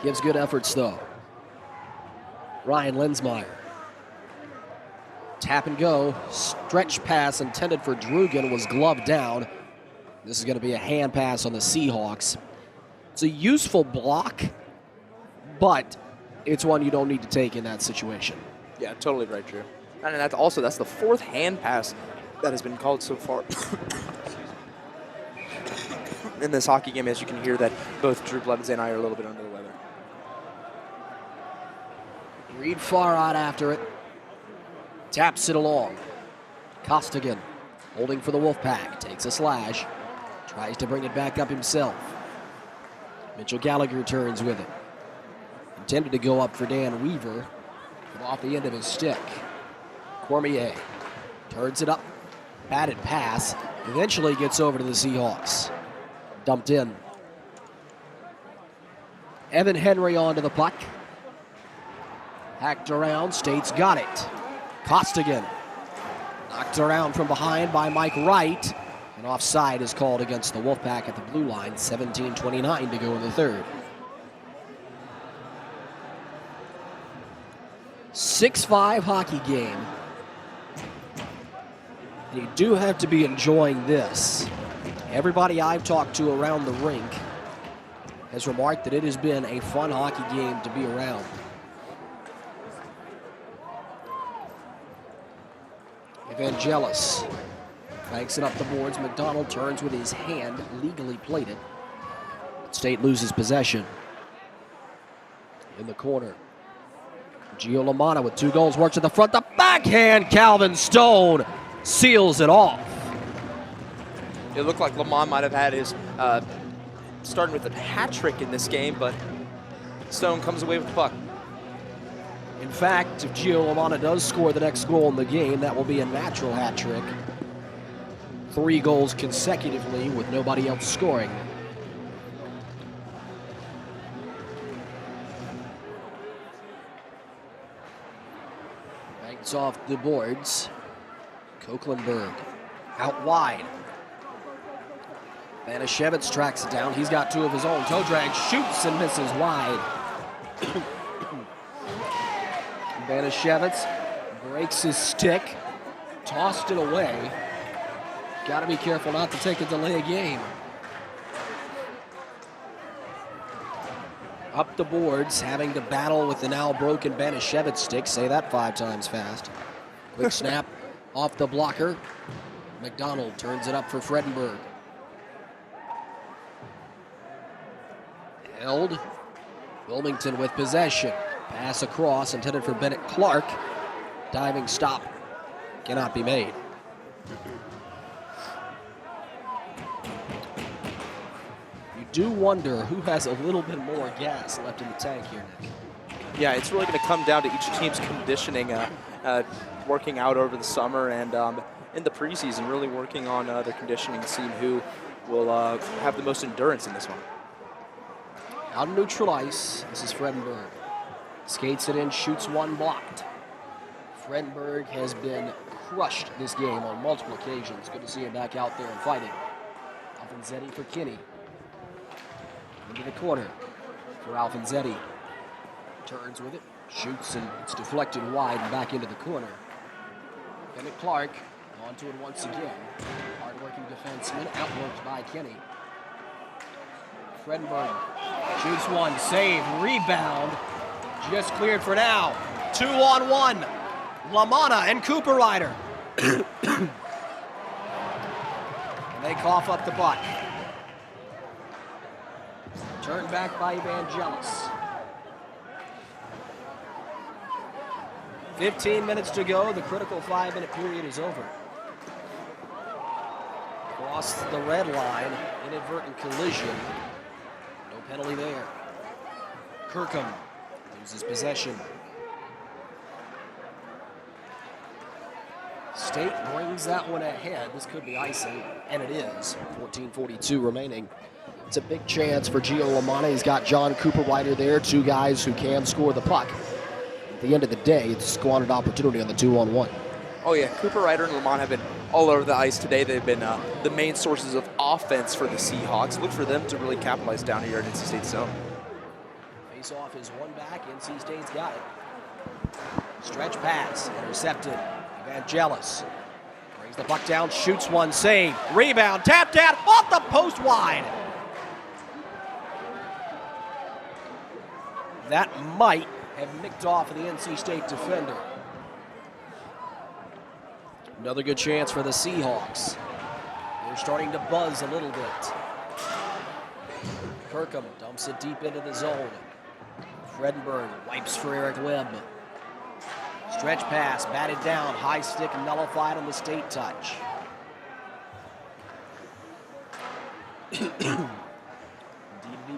gives good efforts though. Ryan Lensmeyer. Tap and go. Stretch pass intended for Drugan was gloved down. This is going to be a hand pass on the Seahawks. It's a useful block, but it's one you don't need to take in that situation. Yeah, totally right, Drew. And that's the fourth hand pass that has been called so far in this hockey game. As you can hear, that both Drew Blevins and I are a little bit under the weather. Reed far out after it. Taps it along. Costigan holding for the Wolfpack. Takes a slash. Tries to bring it back up himself. Mitchell Gallagher turns with it. Intended to go up for Dan Weaver, but off the end of his stick. Cormier turns it up. Batted pass. Eventually gets over to the Seahawks. Dumped in. Evan Henry onto the puck. Hacked around. State's got it. Costigan. Knocked around from behind by Mike Wright. And offside is called against the Wolfpack at the blue line. 17:29 to go in the third. 6-5 hockey game. And you do have to be enjoying this. Everybody I've talked to around the rink has remarked that it has been a fun hockey game to be around. Evangelos banks it up the boards. McDonald turns with his hand, legally played it. State loses possession. In the corner. Gio Lamanna with 2 goals, works at the front. The backhand, Calvin Stone seals it off. It looked like Lamont might have had his starting with a hat trick in this game, but Stone comes away with the puck. In fact, if Gio Lamanna does score the next goal in the game, that will be a natural hat trick. 3 goals consecutively with nobody else scoring. Banks off the boards. Koeklenberg out wide. Banashevitz tracks it down. He's got 2 of his own. Toe drag, shoots and misses wide. Banashevitz breaks his stick, tossed it away. Got to be careful not to take a delay of game. Up the boards, having to battle with the now broken Banashevitz stick. Say that 5 times fast. Quick snap off the blocker. McDonald turns it up for Fredenberg. Held. Wilmington with possession. Pass across, intended for Bennett Clark. Diving stop cannot be made. You do wonder who has a little bit more gas left in the tank here, Nick. Yeah, it's really going to come down to each team's conditioning, working out over the summer and in the preseason, really working on their conditioning, seeing who will have the most endurance in this one. Out of neutral ice, this is Fredenberg. Skates it in, shoots one, blocked. Fredenberg has been crushed this game on multiple occasions. Good to see him back out there and fighting. Alfanzetti for Kinney. Into the corner for Alfanzetti. Turns with it, shoots, and it's deflected wide and back into the corner. Bennett Clark onto it once again. Hard-working defenseman, outworked by Kinney. Fredenberg shoots one, save, rebound. Just cleared for now. 2-on-1. LaManna and Cooper Ryder. And they cough up the butt. Turned back by Evangelis. 15 minutes to go. The critical 5-minute period is over. Across the red line, inadvertent collision. No penalty there. Kirkham loses possession. State brings that one ahead. This could be icing, and it is. 14:42 remaining. It's a big chance for Gio LaManna. He's got John Cooper Ryder there, two guys who can score the puck. At the end of the day, it's a squandered opportunity on the 2-on-1. Oh yeah, Cooper Ryder and LaManna have been all over the ice today. They've been the main sources of offense for the Seahawks. Look for them to really capitalize down here at NC State's zone. Face-off is one back. NC State's got it. Stretch pass, intercepted. Evangelis brings the puck down, shoots one, save, rebound, tapped out, off the post wide. That might have nicked off of the NC State defender. Another good chance for the Seahawks. They're starting to buzz a little bit. Kirkham dumps it deep into the zone. Fredenberg wipes for Eric Webb. Stretch pass, batted down, high stick nullified on the State touch. D-to-D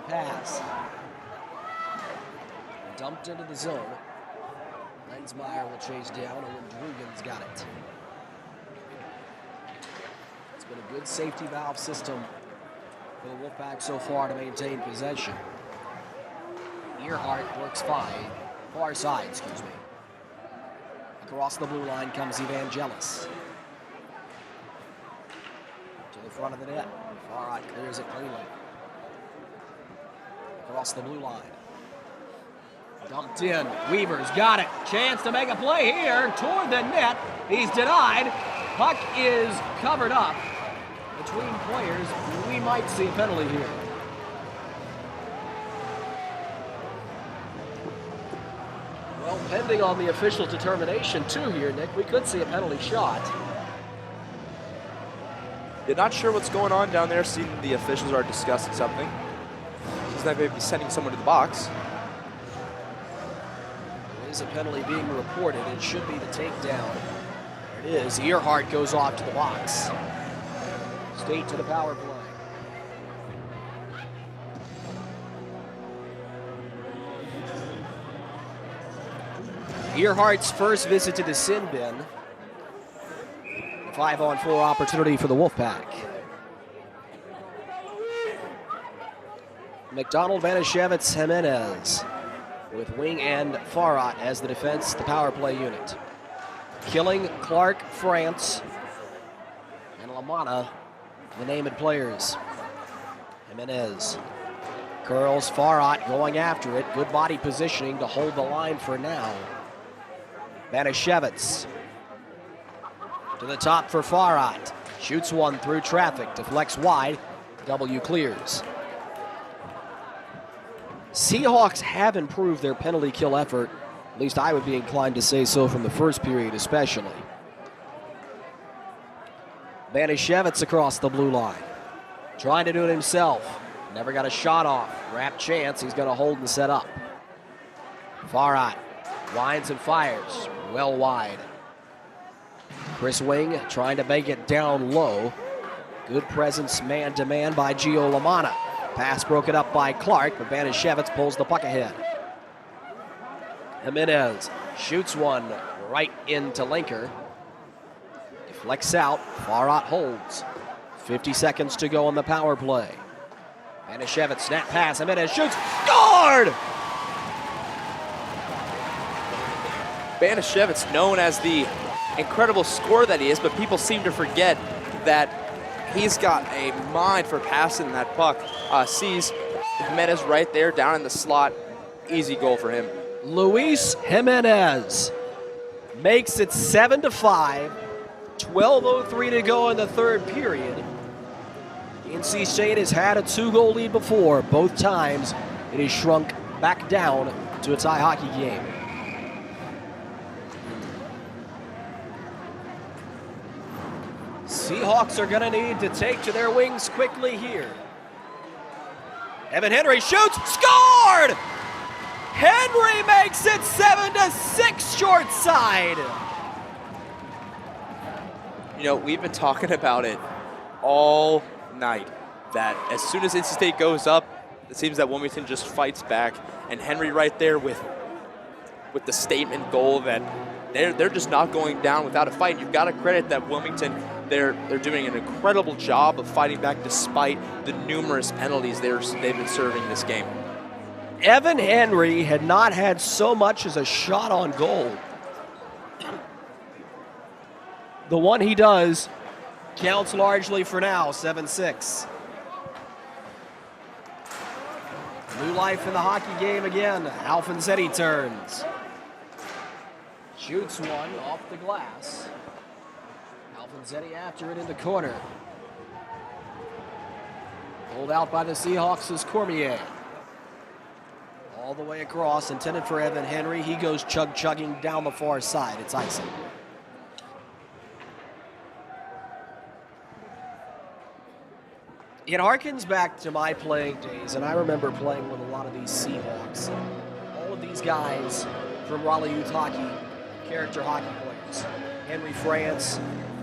pass. Dumped into the zone. Lensmeyer will chase down, and Drugan's got it. It's been a good safety valve system for the Wolfpack so far to maintain possession. Earhart works fine. Far side, excuse me. Across the blue line comes Evangelis. To the front of the net. Farad clears it cleanly. Across the blue line. Dumped in. Weaver's got it. Chance to make a play here toward the net. He's denied. Puck is covered up between players. We might see a penalty here. Well, pending on the official determination too here, Nick, we could see a penalty shot. You're not sure what's going on down there, seeing the officials are discussing something. He's not going to be sending someone to the box. There is a penalty being reported. It should be the takedown. There it is. Earhart goes off to the box. State to the power play. Earhart's first visit to the sin bin. A 5-on-4 opportunity for the Wolfpack. McDonald, Banashevitz, Jimenez with Wing and Farad as the defense, the power play unit. Killing, Clark, France, and LaManna, the named players. Jimenez curls, Farad going after it. Good body positioning to hold the line for now. Banashevitz to the top for Farad. Shoots one through traffic, deflects wide. W clears. Seahawks have improved their penalty kill effort. At least I would be inclined to say so from the first period especially. Banashevitz across the blue line. Trying to do it himself. Never got a shot off. Wrap chance. He's going to hold and set up. Far out. Winds and fires. Well wide. Chris Wing trying to make it down low. Good presence man-to-man by Gio Lamanna. Pass broken up by Clark, but Banashevitz pulls the puck ahead. Jimenez shoots one right into Linker. Deflects out. Farhat holds. 50 seconds to go on the power play. Banashevitz snap pass. Jimenez shoots. Scored! Banashevitz, known as the incredible scorer that he is, but people seem to forget that he's got a mind for passing that puck. Sees Jimenez right there down in the slot. Easy goal for him. Luis Jimenez makes it 7-5. 12:03 to go in the third period. NC State has had a 2-goal lead before. Both times it has shrunk back down to a tie hockey game. Seahawks are going to need to take to their wings quickly here. Evan Henry shoots, scored! Henry makes it 7-6 short side. You know, we've been talking about it all night, that as soon as NC State goes up, it seems that Wilmington just fights back. And Henry right there with the statement goal that they're just not going down without a fight. You've got to credit that Wilmington, they're doing an incredible job of fighting back despite the numerous penalties they've been serving this game. Evan Henry had not had so much as a shot on goal. The one he does counts largely for now, 7-6. New life in the hockey game again. Alfonsetti turns. Shoots one off the glass. Alfonsetti after it in the corner. Pulled out by the Seahawks is Cormier. All the way across, intended for Evan Henry. He goes chugging down the far side. It's icing. It harkens back to my playing days, and I remember playing with a lot of these Seahawks. All of these guys from Raleigh Youth Hockey, character hockey players. Henry France,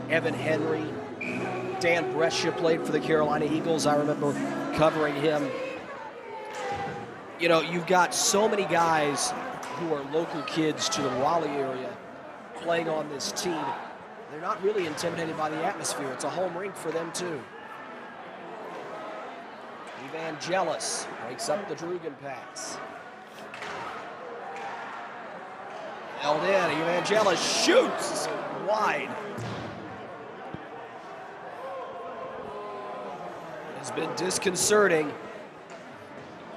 Evan Henry, Dan Brescia played for the Carolina Eagles. I remember covering him. You know, you've got so many guys who are local kids to the Raleigh area playing on this team. They're not really intimidated by the atmosphere. It's a home rink for them, too. Evangelis breaks up the Drugan pass. Held in. Evangelis shoots wide. It has been disconcerting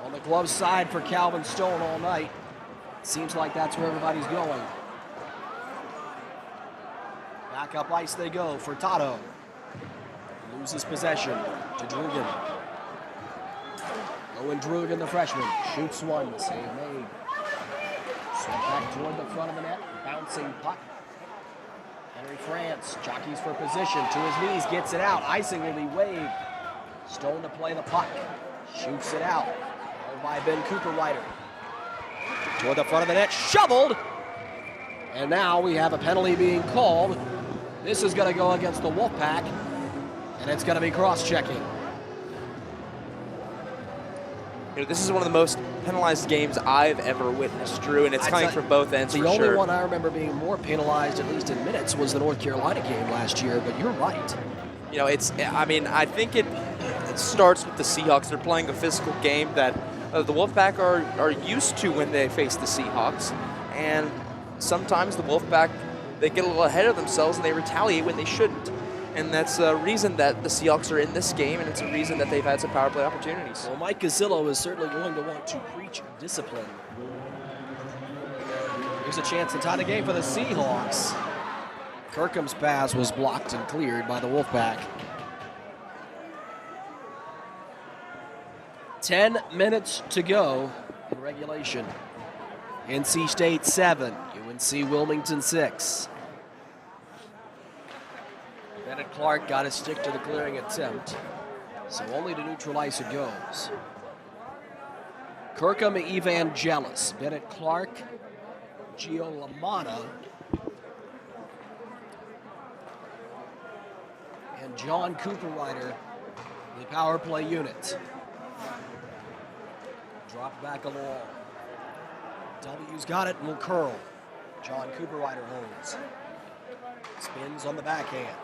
on the glove side for Calvin Stone all night. Seems like that's where everybody's going. Back up ice they go for Tato. Loses possession to Drugan. Owen Drugan, the freshman, shoots one. Save made. Swept back toward the front of the net. Bouncing puck. Henry France jockeys for position. To his knees, gets it out. Icing will be waved. Stone to play the puck. Shoots it out. Held by Ben Cooper-Ryder. Toward the front of the net. Shoveled. And now we have a penalty being called. This is going to go against the Wolfpack. And it's going to be cross-checking. You know, this is one of the most penalized games I've ever witnessed, Drew, and it's coming from both ends for sure. The only one I remember being more penalized, at least in minutes, was the North Carolina game last year, but you're right. You know, I think it starts with the Seahawks. They're playing a physical game that the Wolfpack are used to when they face the Seahawks, and sometimes the Wolfpack, they get a little ahead of themselves and they retaliate when they shouldn't. And that's a reason that the Seahawks are in this game, and it's a reason that they've had some power play opportunities. Well, Mike Gazzillo is certainly going to want to preach discipline. Here's a chance to tie the game for the Seahawks. Kirkham's pass was blocked and cleared by the Wolfpack. 10 minutes to go in regulation. NC State 7, UNC Wilmington 6. Bennett Clark got his stick to the clearing attempt. So only to neutral ice it goes. Kirkham Evangelis, Bennett Clark, Gio Lamana, and John Cooperrider, the power play unit. Drop back along. W's got it and will curl. John Cooperrider holds. Spins on the backhand.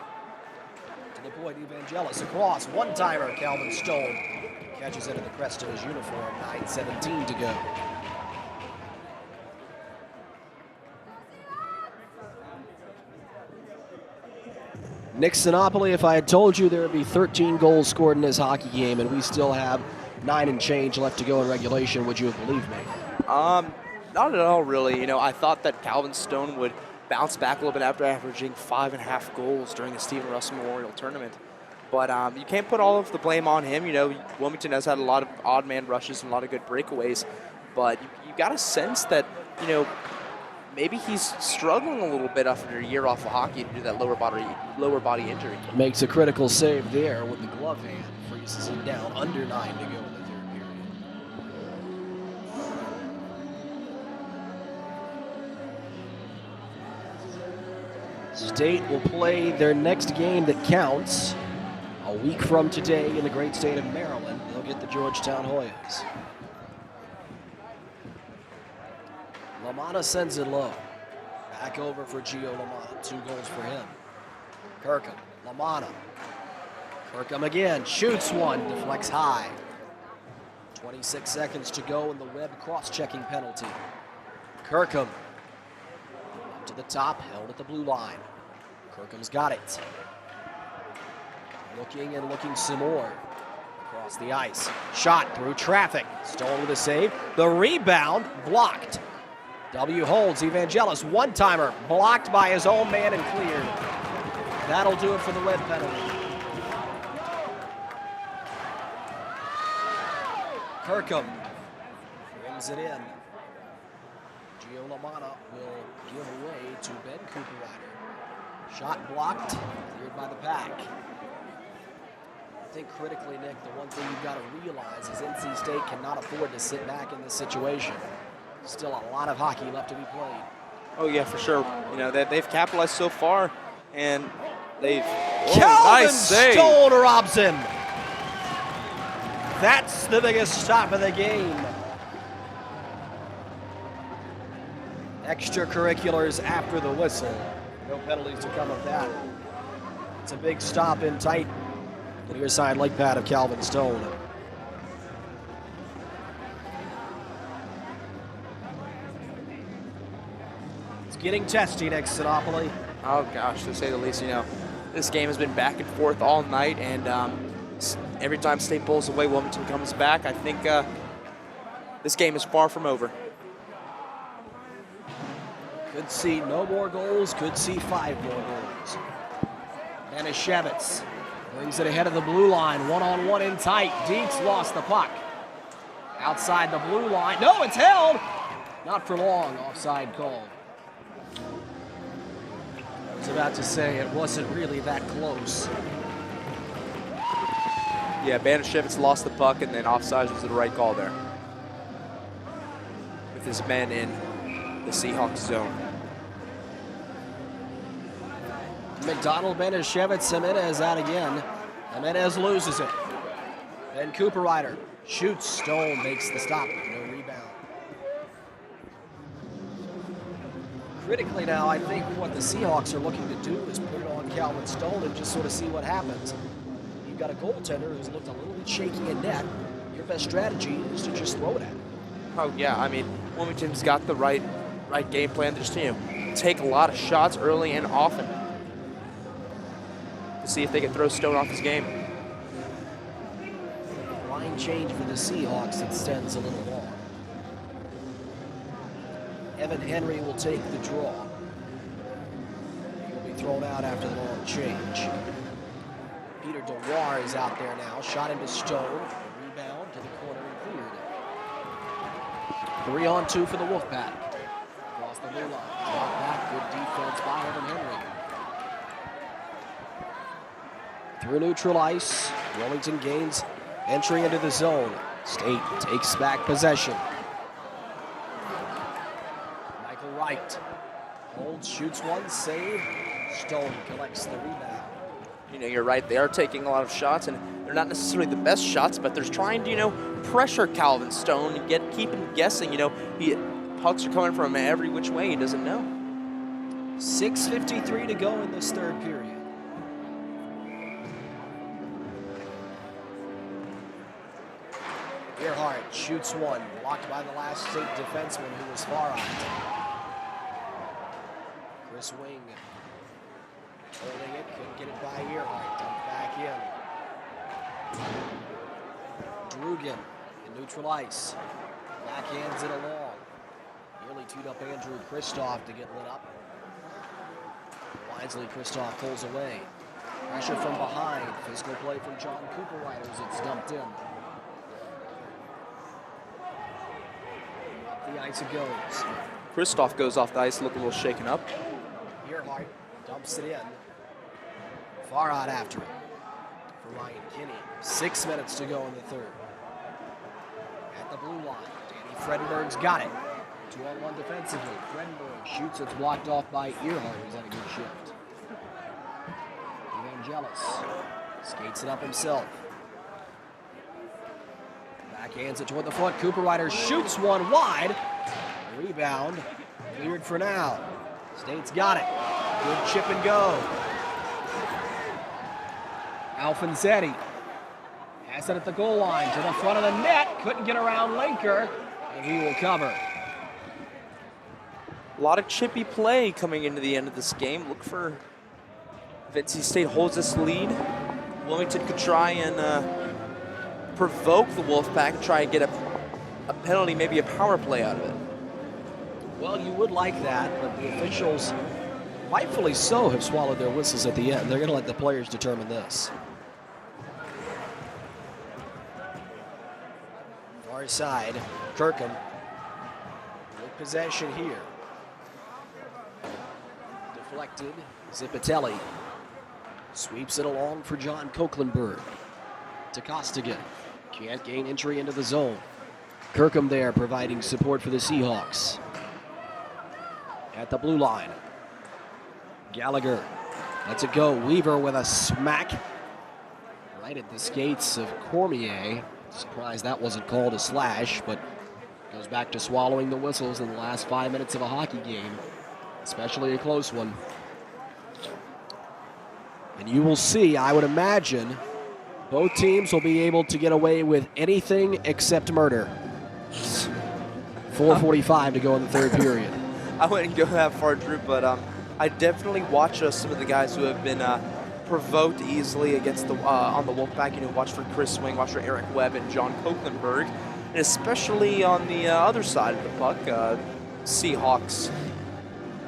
To the point, Evangelis across. One-timer, Calvin Stone. Catches it in the crest of his uniform. 9:17 to go. Nick Sinopoli, if I had told you there would be 13 goals scored in this hockey game and we still have 9 and change left to go in regulation, would you have believed me? Not at all, really. You know, I thought that Calvin Stone would bounce back a little bit after averaging 5.5 goals during the Stephen Russell Memorial Tournament. But you can't put all of the blame on him. You know, Wilmington has had a lot of odd man rushes and a lot of good breakaways. But you got a sense that, you know, maybe he's struggling a little bit after a year off of hockey due to that lower body injury. Makes a critical save there with the glove hand. Freezes it down. Under 9 to go in the third period. State will play their next game that counts a week from today in the great state of Maryland. They'll get the Georgetown Hoyas. Lamana sends it low. Back over for Gio Lamana. 2 goals for him. Kirkham, Lamana. Kirkham again, shoots one, deflects high. 26 seconds to go in the Webb cross-checking penalty. Kirkham up to the top, held at the blue line. Kirkham's got it. Looking and looking some more. Across the ice. Shot through traffic. Stone with a save. The rebound blocked. W holds. Evangelis, one-timer, blocked by his own man and cleared. That'll do it for the Webb penalty. Kirkham brings it in. Gio Lamana will give away to Ben Cooperrider. Shot blocked, cleared by the pack. I think critically, Nick, the one thing you've got to realize is NC State cannot afford to sit back in this situation. Still a lot of hockey left to be played. Oh yeah, for sure. You know, they've capitalized so far, and they've Calvin nice save. Stone robs him. That's the biggest stop of the game. Extracurriculars after the whistle. No penalties to come of that. It's a big stop in tight. The near side leg pad of Calvin Stone. It's getting testy next to Sinopoli. Oh gosh, to say the least. You know, this game has been back and forth all night, and every time State pulls away, Wilmington comes back. I think this game is far from over. Could see no more goals, could see 5 more goals. Manischewitz brings it ahead of the blue line, one-on-one in tight. Deeks lost the puck. Outside the blue line, no, it's held! Not for long, offside call. I was about to say it wasn't really that close. Yeah, Banashevitz lost the puck, and then offside was the right call there. With his men in the Seahawks zone. McDonald, Banashevitz, Jimenez out again. Jimenez loses it. Then Cooperrider shoots. Stone makes the stop. No rebound. Critically now, I think what the Seahawks are looking to do is put it on Calvin Stone and just sort of see what happens. You've got a goaltender who's looked a little bit shaky in net. Your best strategy is to just throw it at him. Oh yeah, I mean, Wilmington's got the right game plan. Just, you know, take a lot of shots early and often to see if they can throw Stone off his game. Line change for the Seahawks extends a little long. Evan Henry will take the draw. He will be thrown out after the long change. Peter Dewar is out there now. Shot into Stone. Rebound to the corner and cleared. 3-on-2 for the Wolfpack. Across the blue line. Drop back. Good defense by Evan Henry. Through neutral ice. Wilmington gains entry into the zone. State takes back possession. Michael Wright holds, shoots one, save. Stone collects the rebound. You know, you're right. They are taking a lot of shots, and they're not necessarily the best shots, but they're trying to, you know, pressure Calvin Stone and keep him guessing. You know, pucks are coming from every which way. He doesn't know. 6:53 to go in this third period. Earhart shoots one, blocked by the last state defenseman who was far out. Chris Wing holding it, couldn't get it by Earhart, dumped back in. Drugan in neutral ice, backhands it along. Nearly teed up Andrew Kristoff to get lit up. Wisely, Kristoff pulls away. Pressure from behind, physical play from John Cooper Riders, it's dumped in. The ice it goes. Kristoff goes off the ice, look a little shaken up. Earhart dumps it in. Far out after it for Ryan Kinney. 6 minutes to go in the third. At the blue line, Danny Fredenberg's got it. 2-on-1 defensively. Fredenberg shoots, it's blocked off by Earhart, who's had a good shift. Evangelis skates it up himself. Backhands it toward the front. Cooper Ryder shoots one wide. Rebound cleared for now. State's got it. Good chip and go. Alfonsetti has it at the goal line to the front of the net. Couldn't get around Linker, and he will cover. A lot of chippy play coming into the end of this game. Look for if NC State holds this lead. Wilmington could try and provoke the Wolfpack and try and get a penalty, maybe a power play out of it. Well, you would like that, but the officials, rightfully so, have swallowed their whistles at the end. They're going to let the players determine this. Far side, Kirkham with possession here. Deflected, Zipatelli sweeps it along for John Copelandberg. To Costigan, can't gain entry into the zone. Kirkham there providing support for the Seahawks. At the blue line, Gallagher lets it go. Weaver with a smack right at the skates of Cormier. Surprised that wasn't called a slash, but goes back to swallowing the whistles in the last 5 minutes of a hockey game, especially a close one. And you will see, I would imagine, both teams will be able to get away with anything except murder. 4:45 to go in the third period. I wouldn't go that far, Drew, but I definitely watch some of the guys who have been provoked easily against the on the Wolfpack. You know, watch for Chris Swing, watch for Eric Webb and John Copelandberg, and especially on the other side of the puck, Seahawks.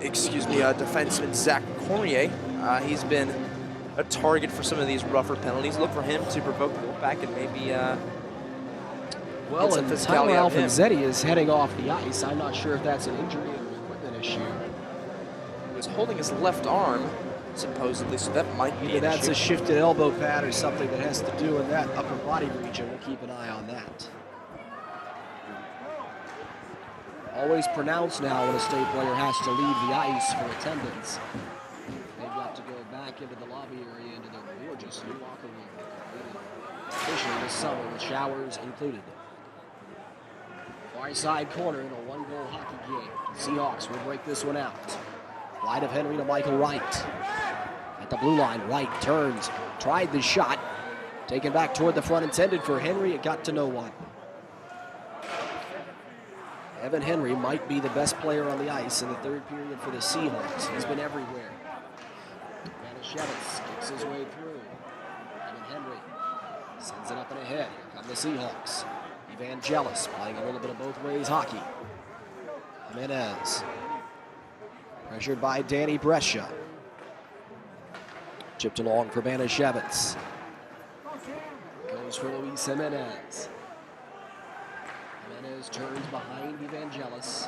Defenseman Zach Cormier. He's been a target for some of these rougher penalties. Look for him to provoke the Wolfpack and maybe. Well, and Tyler Alfonsetti is heading off the ice. I'm not sure if that's an injury or an equipment issue. He was holding his left arm, supposedly, so that might be an that's issue. a shifted elbow pad or something that has to do with that upper body region. We'll keep an eye on that. Always pronounced now when a state player has to leave the ice for attendance. They've got to go back into the lobby area, into their gorgeous new locker room. Officially this summer with showers included. Far side corner in a one-goal hockey game. Seahawks will break this one out. Wide of Henry to Michael Wright. At the blue line, Wright turns, tried the shot. Taken back toward the front, intended for Henry. It got to no one. Evan Henry might be the best player on the ice in the third period for the Seahawks. He's been everywhere. Manischewitz kicks his way through. Evan Henry sends it up and ahead. Here come the Seahawks. Evangelis playing a little bit of both ways hockey. Jimenez pressured by Danny Brescia. Chipped along for Manischewitz. Goes for Luis Jimenez. Jimenez turns behind Evangelis.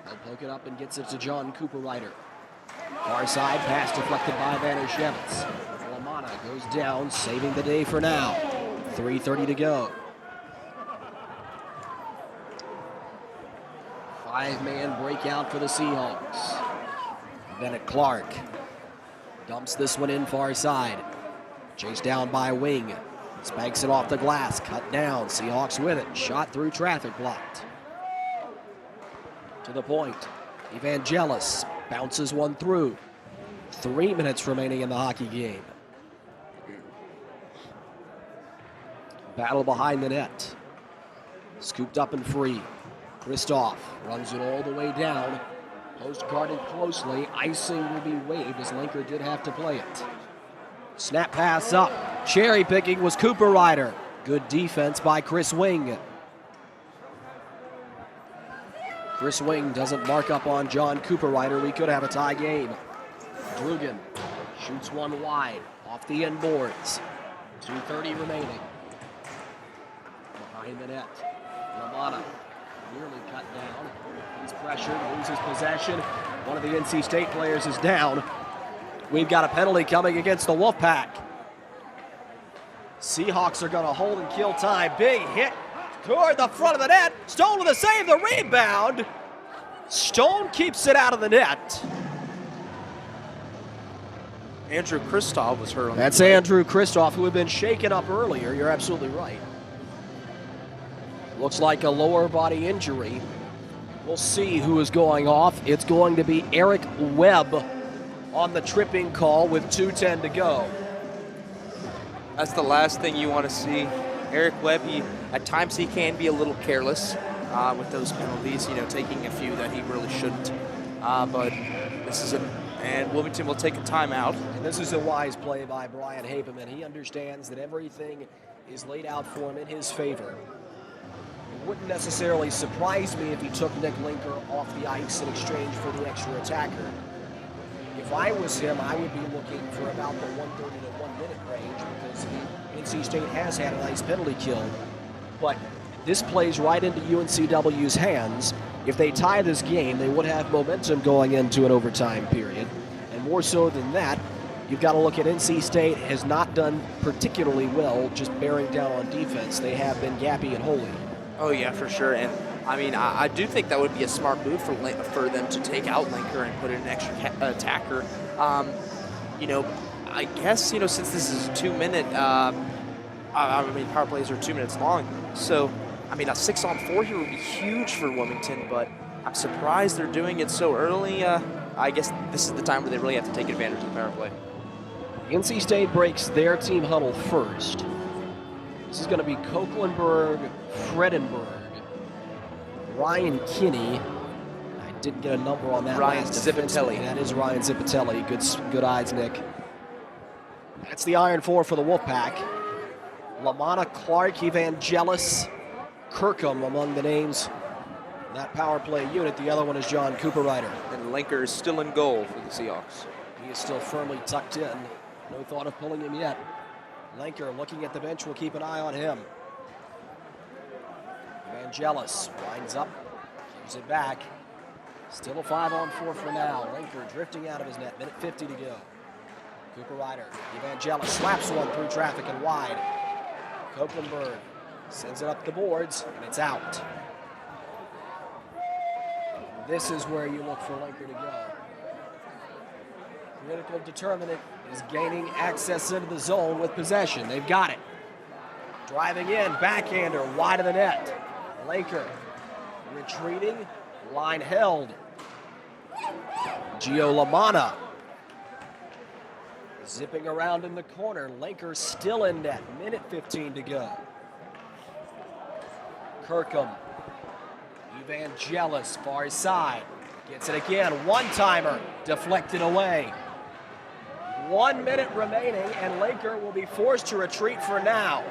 He'll poke it up and gets it to John Cooper Ryder. Far side pass deflected by Manischewitz. Lamana goes down, saving the day for now. 3:30 to go. 5-man breakout for the Seahawks. Bennett Clark dumps this one in far side. Chased down by Wing. Spanks it off the glass, cut down. Seahawks with it. Shot through traffic blocked. To the point. Evangelis bounces one through. 3 minutes remaining in the hockey game. Battle behind the net. Scooped up and free. Kristoff runs it all the way down. Post guarded closely. Icing will be waved as Linker did have to play it. Snap pass up. Cherry picking was Cooper Ryder. Good defense by Chris Wing. Chris Wing doesn't mark up on John Cooper Ryder. We could have a tie game. Drugan shoots one wide off the end boards. 2:30 remaining. Behind the net. Lamana nearly cut down. He's pressured, loses possession. One of the NC State players is down. We've got a penalty coming against the Wolfpack. Seahawks are going to hold and kill time. Big hit toward the front of the net. Stone with a save, the rebound. Stone keeps it out of the net. Andrew Kristoff was hurt on That's the play. Andrew Kristoff, who had been shaken up earlier. You're absolutely right. Looks like a lower body injury. We'll see who is going off. It's going to be Eric Webb on the tripping call with 2:10 to go. That's the last thing you want to see. Eric Webb, at times he can be a little careless with those penalties, taking a few that he really shouldn't. But this is and Wilmington will take a timeout. And this is a wise play by Brian Haberman. He understands that everything is laid out for him in his favor. It wouldn't necessarily surprise me if he took Nick Linker off the ice in exchange for the extra attacker. If I was him, I would be looking for about the 1:30 to 1 minute range because NC State has had a nice penalty kill. But this plays right into UNCW's hands. If they tie this game, they would have momentum going into an overtime period. And more so than that, you've got to look at NC State has not done particularly well just bearing down on defense. They have been gappy and holy. Oh, yeah, for sure. And, I do think that would be a smart move for them to take out Linker and put in an extra attacker. I guess, since this is a 2-minute, power plays are 2 minutes long. So, a 6-on-4 here would be huge for Wilmington, but I'm surprised they're doing it so early. I guess this is the time where they really have to take advantage of the power play. NC State breaks their team huddle first. This is going to be Koeklenberg, Fredenberg, Ryan Kinney. I didn't get a number on that. Ryan last Zippitelli. That is Ryan Zippitelli. Good eyes, Nick. That's the Iron Four for the Wolfpack. Lamana, Clark, Evangelis, Kirkham among the names in that power play unit. The other one is John Cooper Ryder. And Linker is still in goal for the Seahawks. He is still firmly tucked in. No thought of pulling him yet. Linker looking at the bench. We'll keep an eye on him. Evangelis winds up, gives it back. Still a 5-on-4 for now. Linker drifting out of his net. Minute 50 to go. Cooper Ryder. Evangelis slaps one through traffic and wide. Koeklenberg sends it up the boards, and it's out. This is where you look for Linker to go. Critical determinant is gaining access into the zone with possession. They've got it. Driving in, backhander, wide of the net. Linker retreating, line held. Gio Lamana zipping around in the corner. Linker still in net. Minute 15 to go. Kirkham. Evangelis, far side. Gets it again. One-timer. Deflected away. 1 minute remaining, and Linker will be forced to retreat for now.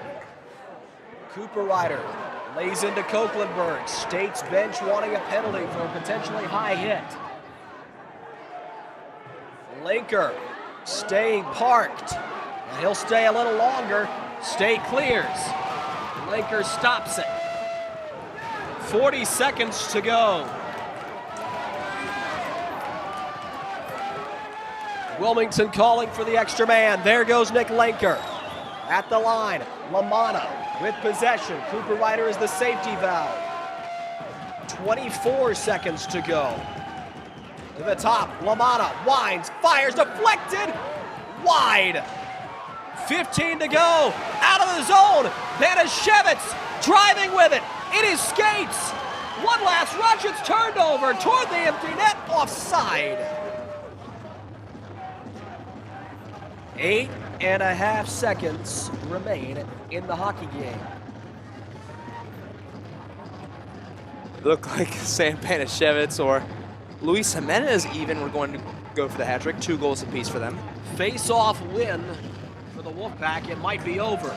Cooper Ryder lays into Koeklenberg. State's bench wanting a penalty for a potentially high hit. Linker staying parked. And he'll stay a little longer. State clears. Linker stops it. 40 seconds to go. Wilmington calling for the extra man. There goes Nick Lenker. At the line, LaManna with possession. Cooper Ryder is the safety valve. 24 seconds to go. To the top, LaManna winds, fires, deflected, wide. 15 to go, out of the zone. Banashevitz driving with it. It is Skates. One last rush, it's turned over toward the empty net, offside. 8.5 seconds remain in the hockey game. Look like Sam Banashevitz or Luis Jimenez even were going to go for the hat trick. 2 goals apiece for them. Face-off win for the Wolfpack. It might be over.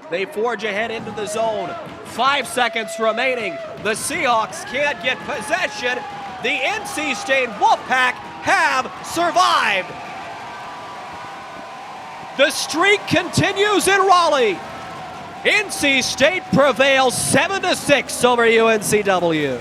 They forge ahead into the zone. 5 seconds remaining. The Seahawks can't get possession. The NC State Wolfpack have survived. The streak continues in Raleigh. NC State prevails 7-6 over UNCW.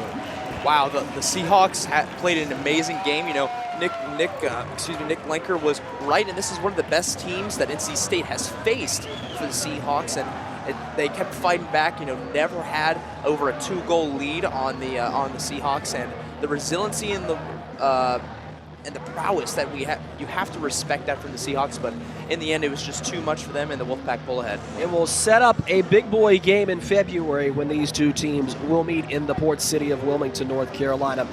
Wow, the Seahawks played an amazing game. You know, Nick Lenker was right, and this is one of the best teams that NC State has faced for the Seahawks, and they kept fighting back. You know, never had over a 2-goal lead on the Seahawks, and the resiliency and the prowess that you have to respect that from the Seahawks, but in the end, it was just too much for them, and the Wolfpack pull ahead. It will set up a big boy game in February when these two teams will meet in the port city of Wilmington, North Carolina.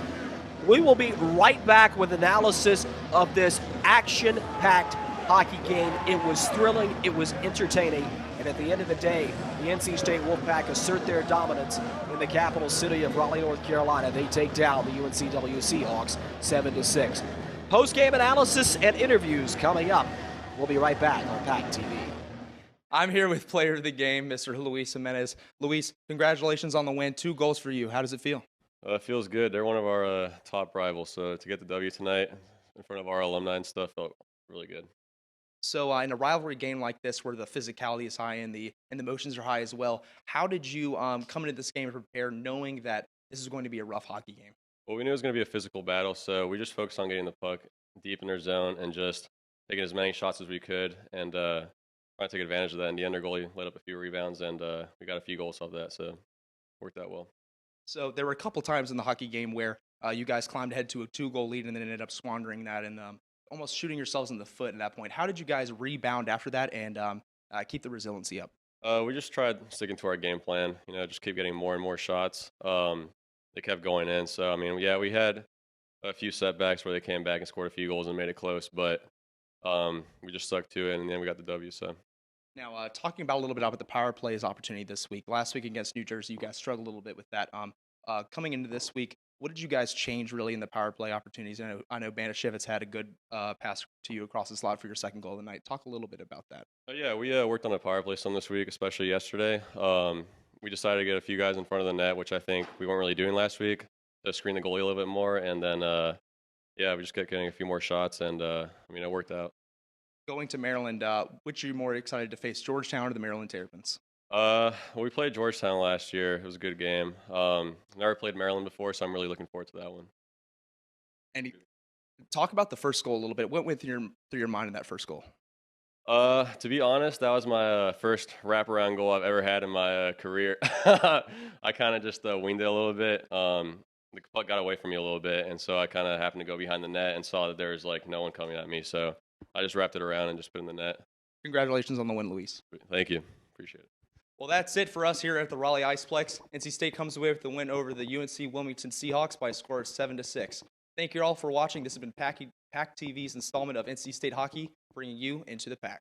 We will be right back with analysis of this action-packed hockey game. It was thrilling, it was entertaining, and at the end of the day, the NC State Wolfpack assert their dominance in the capital city of Raleigh, North Carolina. They take down the UNCW Seahawks 7-6. Post-game analysis and interviews coming up. We'll be right back on PackTV. I'm here with player of the game, Mr. Luis Jimenez. Luis, congratulations on the win. 2 goals for you. How does it feel? It feels good. They're one of our top rivals, so to get the W tonight in front of our alumni and stuff felt really good. So in a rivalry game like this, where the physicality is high and the emotions are high as well, how did you come into this game and prepare, knowing that this is going to be a rough hockey game? Well, we knew it was going to be a physical battle, so we just focused on getting the puck deep in their zone and just taking as many shots as we could and trying to take advantage of that. In the end, our goalie let up a few rebounds, and we got a few goals off that, so it worked out well. So there were a couple times in the hockey game where you guys climbed ahead to a 2-goal lead and then ended up squandering that and almost shooting yourselves in the foot at that point. How did you guys rebound after that and keep the resiliency up? We just tried sticking to our game plan, just keep getting more and more shots. They kept going in, so, I mean, yeah, we had a few setbacks where they came back and scored a few goals and made it close, but we just stuck to it, and then we got the W. So now, talking about a little bit about the power plays opportunity this week. Last week against New Jersey, you guys struggled a little bit with that. Coming into this week, what did you guys change really in the power play opportunities? I know Banashevitz had a good pass to you across the slot for your second goal of the night. Talk a little bit about that. Yeah, we worked on the power play some this week, especially yesterday. We decided to get a few guys in front of the net, which I think we weren't really doing last week, to screen the goalie a little bit more, and then we just kept getting a few more shots, and it worked out. Going to Maryland, which are you more excited to face, Georgetown or the Maryland Terrapins? We played Georgetown last year. It was a good game. Never played Maryland before, so I'm really looking forward to that one. And talk about the first goal a little bit. What went through your mind in that first goal? To be honest, that was my first wraparound goal I've ever had in my career. I kind of just winged it a little bit. The puck got away from me a little bit, and so I kind of happened to go behind the net and saw that there was no one coming at me. So I just wrapped it around and just put it in the net. Congratulations on the win, Luis. Thank you. Appreciate it. Well, that's it for us here at the Raleigh Iceplex. NC State comes away with the win over the UNC Wilmington Seahawks by a score of 7-6. Thank you all for watching. This has been PackTV's installment of NC State Hockey, bringing you into the Pack.